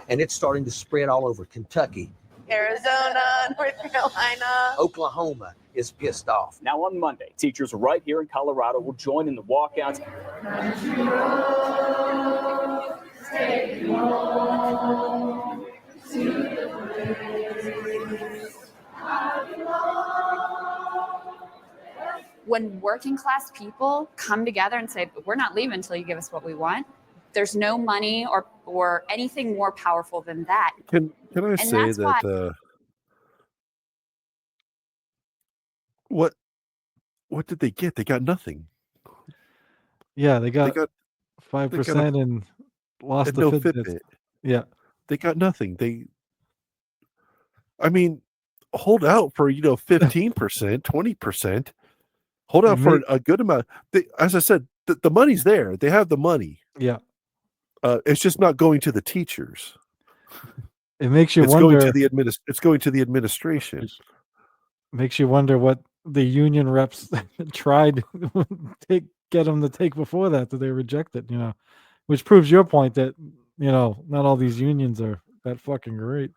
And it's starting to spread all over Kentucky. Arizona, North Carolina. Oklahoma is pissed off. Now on Monday, teachers right here in Colorado will join in the walkouts. When working class people come together and say, we're not leaving until you give us what we want, there's no money or anything more powerful than that. Can I say that what did they get? They got nothing. Yeah, they got 5% and lost the Fitbit. Yeah. They got nothing. I mean, hold out for 15%, 20%. Hold out for a good amount. As I said, the money's there. They have the money. Yeah. It's just not going to the teachers. It makes you wonder. It's going to the administration. Makes you wonder what the union reps tried to get them to take before that they rejected. Which proves your point that not all these unions are that fucking great.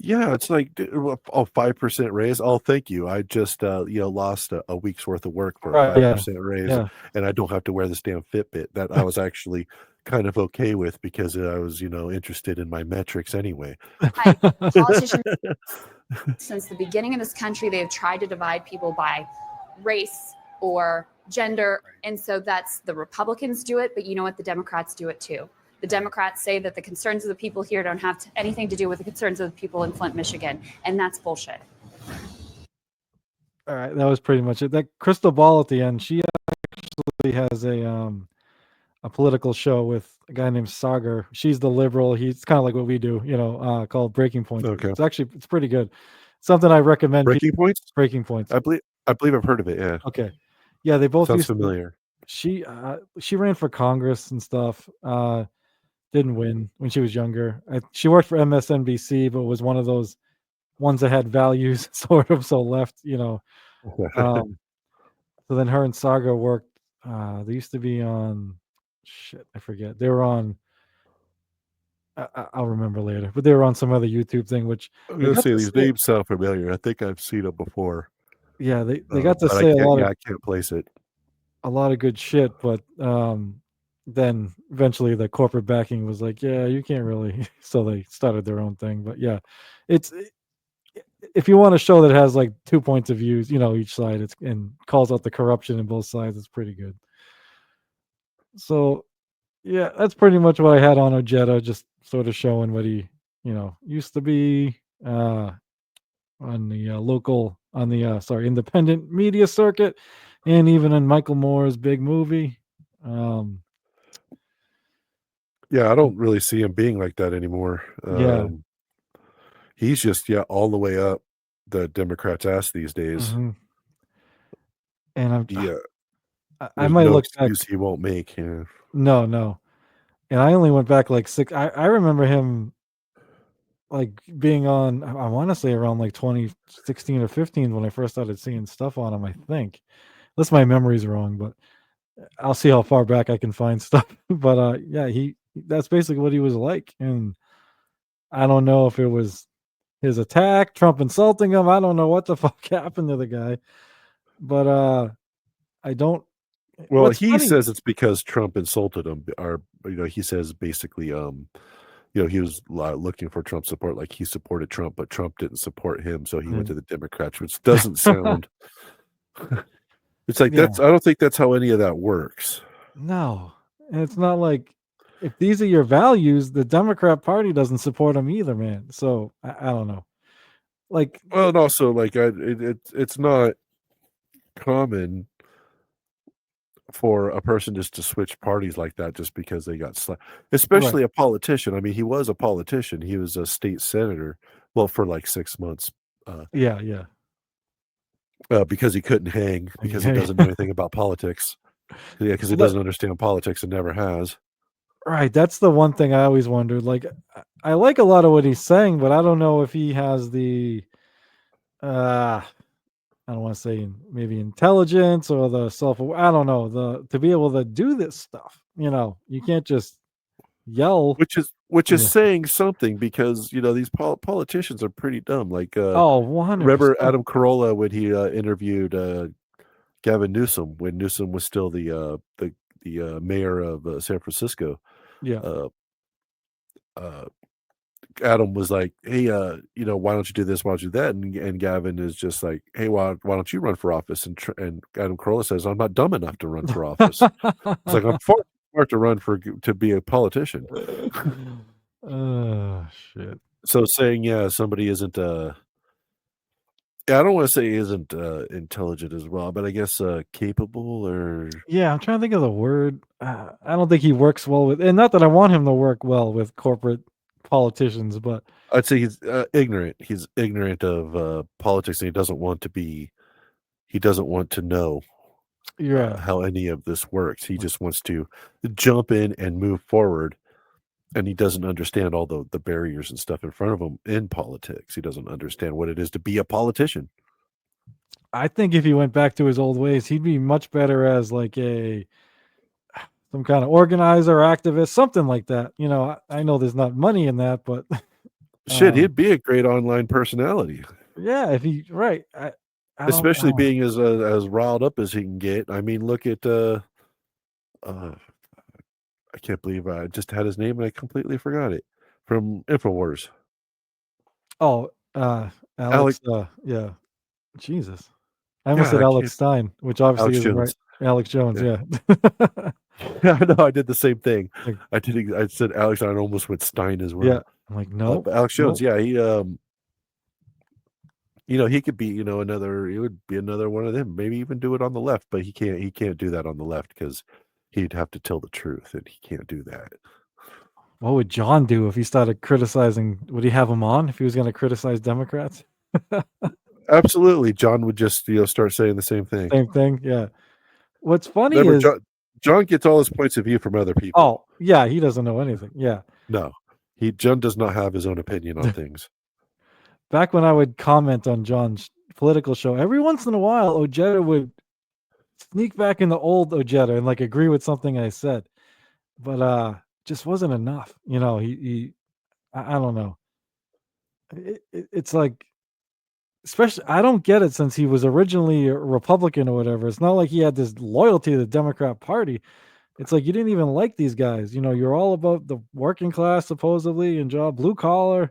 Yeah, it's like 5% raise. Oh, thank you. I just lost a week's worth of work for a 5% raise, and I don't have to wear this damn Fitbit. That I was actually kind of okay with because I was interested in my metrics anyway. Politicians, since the beginning of this country, they have tried to divide people by race or gender, and so that's the Republicans do it. But you know what? The Democrats do it too. The Democrats say that the concerns of the people here don't have anything to do with the concerns of the people in Flint, Michigan, and that's bullshit. All right, that was pretty much it. That Crystal Ball at the end, she actually has a political show with a guy named Sagar. She's the liberal. He's kind of like what we do, called Breaking Points. Okay. It's pretty good. Something I recommend. Breaking Points? Breaking Points. I believe I've heard of it, yeah. Okay. Yeah, they both sounds familiar. She ran for Congress and stuff. Didn't win when she was younger. She worked for MSNBC, but was one of those ones that had values, sort of, so left, So then her and Saga worked. They used to be on, I forget. They were on, I'll remember later, but they were on some other YouTube thing, which I'm going to say these names sound familiar. I think I've seen them before. Yeah, they got to say a lot of. I can't place it. A lot of good shit, but then eventually the corporate backing was like, yeah, you can't really. So they started their own thing. But yeah, if you want a show that has like 2 points of views, each side, and calls out the corruption in both sides, it's pretty good. So yeah, that's pretty much what I had on Ojeda, just sort of showing what he, used to be on the independent media circuit. And even in Michael Moore's big movie. Yeah, I don't really see him being like that anymore. He's just, all the way up the Democrats' ass these days. Mm-hmm. And I might look excuse he won't make. Yeah. No. And I only went back like 6. I remember him like being on, I want to say around like 2016 or 15 when I first started seeing stuff on him, I think. Unless my memory's wrong, but I'll see how far back I can find stuff. But yeah, that's basically what he was like. And I don't know if it was his attack, Trump insulting him. I don't know what the fuck happened to the guy. But I don't. Well, What's he funny? says it's because Trump insulted him, or he says basically, he was looking for Trump support, like he supported Trump, but Trump didn't support him, so he went to the Democrats, which doesn't sound. It's like Yeah. I don't think that's how any of that works. No, and it's not like if these are your values, the Democrat Party doesn't support them either, man. So I don't know. Like, Well, and also like it's not common for a person just to switch parties like that just because they got especially a politician. I mean, he was a politician. He was a state senator, well, for like 6 months. Yeah. Because he couldn't hang because he doesn't know anything about politics. Yeah, because he doesn't understand politics and never has. Right, that's the one thing I always wondered. Like, I like a lot of what he's saying, but I don't know if he has the, I don't want to say maybe intelligence or the I don't know, to be able to do this stuff. You can't just yell. Which is saying something because these politicians are pretty dumb. Like, 100%. remember Adam Carolla when he interviewed Gavin Newsom when Newsom was still the mayor of San Francisco. Yeah. Adam was like, "Hey, why don't you do this? Why don't you do that?" And Gavin is just like, "Hey, why don't you run for office?" And Adam Carolla says, "I'm not dumb enough to run for office." It's like I'm far too smart to run to be a politician. Oh shit. So saying somebody isn't I don't want to say isn't intelligent as well, but I guess capable or Yeah, I'm trying to think of the word. I don't think he works well with, and not that I want him to work well with corporate politicians, but I'd say he's ignorant. He's ignorant of politics, and he doesn't want to know how any of this works. He just wants to jump in and move forward, and he doesn't understand all the barriers and stuff in front of him in politics. He doesn't understand what it is to be a politician. I think if he went back to his old ways, he'd be much better as like some kind of organizer, activist, something like that. I know there's not money in that, but Shit, he'd be a great online personality. Yeah, if he right. Especially being as riled up as he can get. I mean, look at I can't believe I just had his name and I completely forgot it from InfoWars. Oh, Alex. Yeah, Jesus. I almost said Alex Stein, which obviously isn't right. Alex Jones. Yeah. Yeah, I know. I did the same thing. I said Alex. I almost went Stein as well. Yeah. I'm like, no. But Alex Jones. Yeah, he. He could be. Another. He would be another one of them. Maybe even do it on the left, but he can't. He can't do that on the left because he'd have to tell the truth, and he can't do that. What would John do if he started criticizing? Would he have him on if he was going to criticize Democrats? Absolutely, John would just start saying the same thing. Same thing. Yeah. What's funny is John gets all his points of view from other people. Oh yeah, he doesn't know anything. Yeah. No, John does not have his own opinion on things. Back when I would comment on John's political show, every once in a while, Ojeda would sneak back in the old Ojeda and like agree with something I said, but just wasn't enough. I don't know. It's like, especially, I don't get it since he was originally a Republican or whatever. It's not like he had this loyalty to the Democrat Party. It's like you didn't even like these guys. You're all about the working class, supposedly, and blue collar.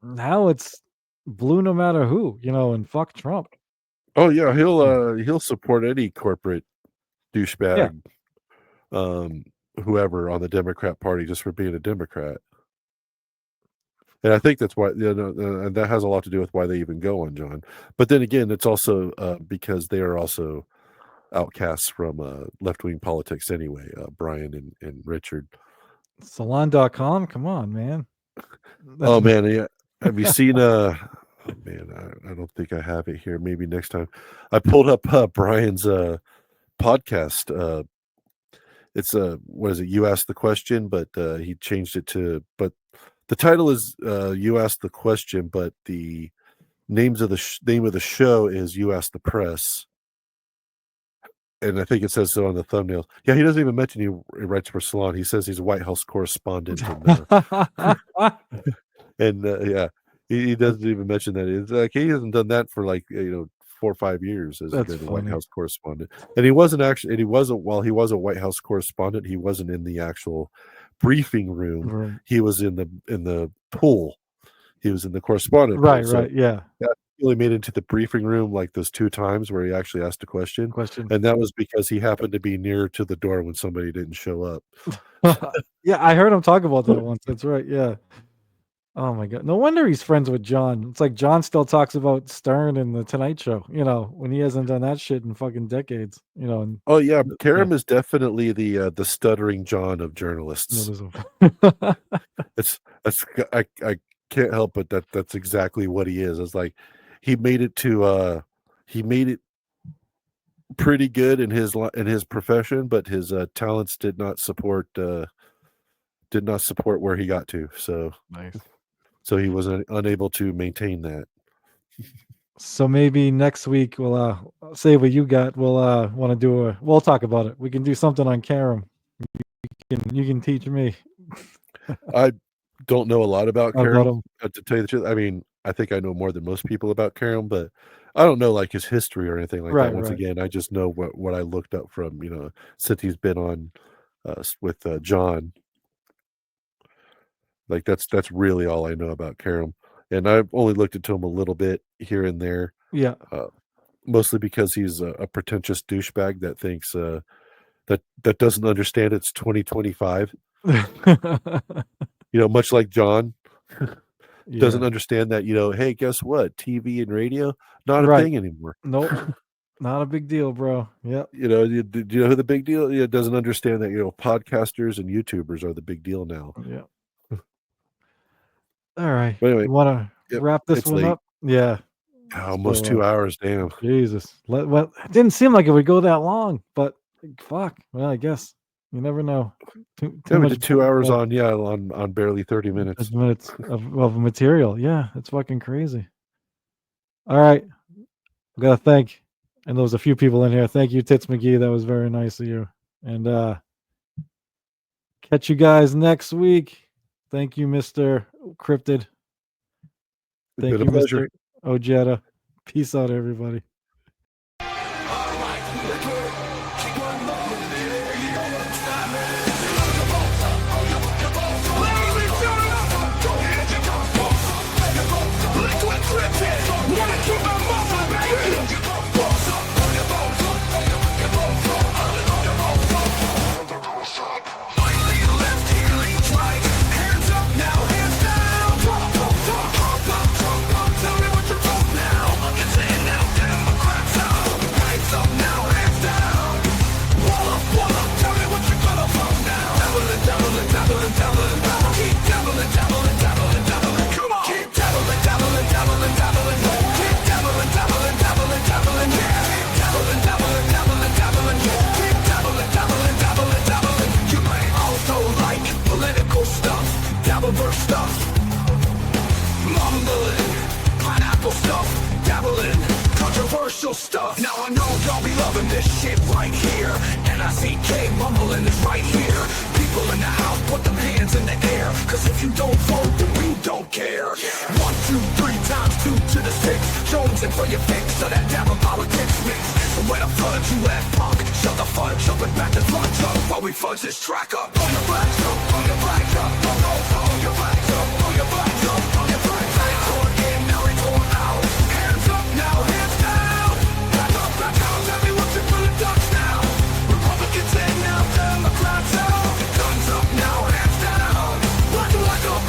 Now it's blue no matter who, and fuck Trump. Oh yeah, he'll support any corporate douchebag, whoever on the Democrat Party just for being a Democrat. And I think that's why, and that has a lot to do with why they even go on John. But then again, it's also because they are also outcasts from left-wing politics anyway, Brian and Richard. Salon.com? Come on, man. Oh, man. Yeah. Have you seen oh, man, I don't think I have it here. Maybe next time. I pulled up Brian's podcast. it's what is it? You asked the question, but he changed it to. But the title is You Asked the Question, but the name of the show is You Asked the Press. And I think it says so on the thumbnails. Yeah, he doesn't even mention he writes for Salon. He says he's a White House correspondent. And yeah, he doesn't even mention that. It's like he hasn't done that for 4 or 5 years as That's the funny. White House correspondent. And he wasn't while he was a White House correspondent, he wasn't in the actual briefing room. Right. He was in the pool. He was in the correspondent Right, pool. So right, yeah. he only made it into the briefing room like those 2 times where he actually asked a question. And that was because he happened to be near to the door when somebody didn't show up. Yeah, I heard him talk about that once. That's right. Yeah. Oh my God. No wonder he's friends with John. It's like John still talks about Stern and the Tonight Show, when he hasn't done that shit in fucking decades, And, Oh yeah, Karam is definitely the stuttering John of journalists. I can't help but that's exactly what he is. It's like he made it pretty good in his profession, but his talents did not support where he got to. So nice. So he was unable to maintain that. So maybe next week we'll say what you got. We'll want to we'll talk about it. We can do something on Karam. You can teach me. I don't know a lot about About Karam, him. to tell you the truth. I mean, I think I know more than most people about Karam, but I don't know his history or anything like Right, that. Once right. again, I just know what I looked up from, since he's been on with John. Like that's really all I know about Karam, and I've only looked into him a little bit here and there. Yeah. Mostly because he's a pretentious douchebag that thinks that doesn't understand it's 2025. Much like John doesn't understand that. Hey, guess what? TV and radio not a thing anymore. Nope. Not a big deal, bro. Yep. Do you know who the big deal? Doesn't understand that podcasters and YouTubers are the big deal now. Yeah. All right. But anyway, you want to wrap this one late. up? Yeah. Almost So, 2 hours. Damn. Jesus. Well, it didn't seem like it would go that long, but fuck. Well, I guess you never know. Too We much did 2 hours on barely 30 minutes. minutes of material. Yeah, it's fucking crazy. All right. I gotta thank, and there was a few people in here. Thank you, Tits McGee. That was very nice of you. And catch you guys next week. Thank you, Mr. Cryptid. Thank Been a you, pleasure. Mr. Ojeda. Peace out, everybody. Controversial stuff. Now I know y'all be loving this shit right here. NICK mumbling is right here. People in the house, put them hands in the air. Cause if you don't vote, then we don't care. 1, 2, 3 times 2 to the 6. Jonesing for your fix, so that dabble politics mix. So where the fudge you at, punk? Shut the fudge up and back the fudge up while we fudge this track up. On your flags up, on your flags up, on your flags up, on your flags up, on your flags up. Torn in, now we torn out. Hands up now, hands down. Back up, tell me what's in for the ducks now. Republicans in now, Democrats out. Guns up now, hands down. Black up,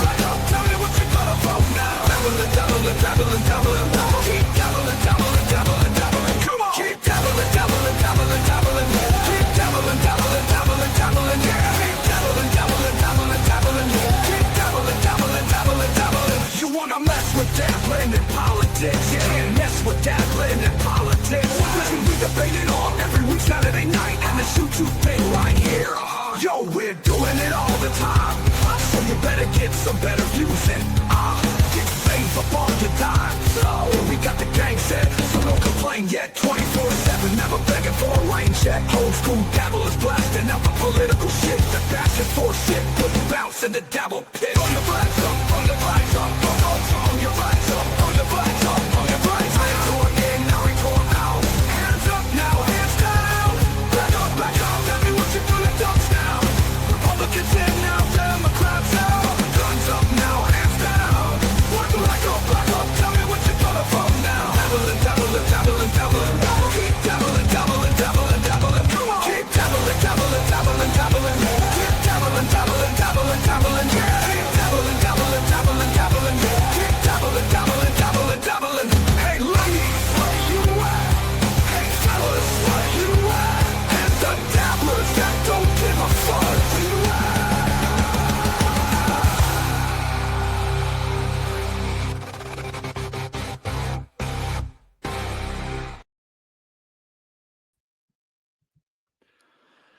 tell me what you gonna vote now. Dabbling, dabbling, dabbling, dabbling. Keep dabbling, dabbling, dabbling, dabbling. Come on. Keep dabbling, dabbling, dabbling, dabbling. Keep dabbling, dabbling, dabbling, dabbling. Keep dabbling, dabbling, dabbling, dabbling. Keep dabbling, dabbling, dabbling, dabbling. You wanna mess with dabbling in politics? You can't mess with dabbling in politics. Listen, we debate it all every week Saturday night, and the shoot you thing right here. the time. So you better get some better views and get saved up on your dime. So we got the gang set, so don't complain yet. 24/7, never begging for a rain check. Old school dabble is blasting out the political shit. The passion for shit, put bounce in the dabble pit.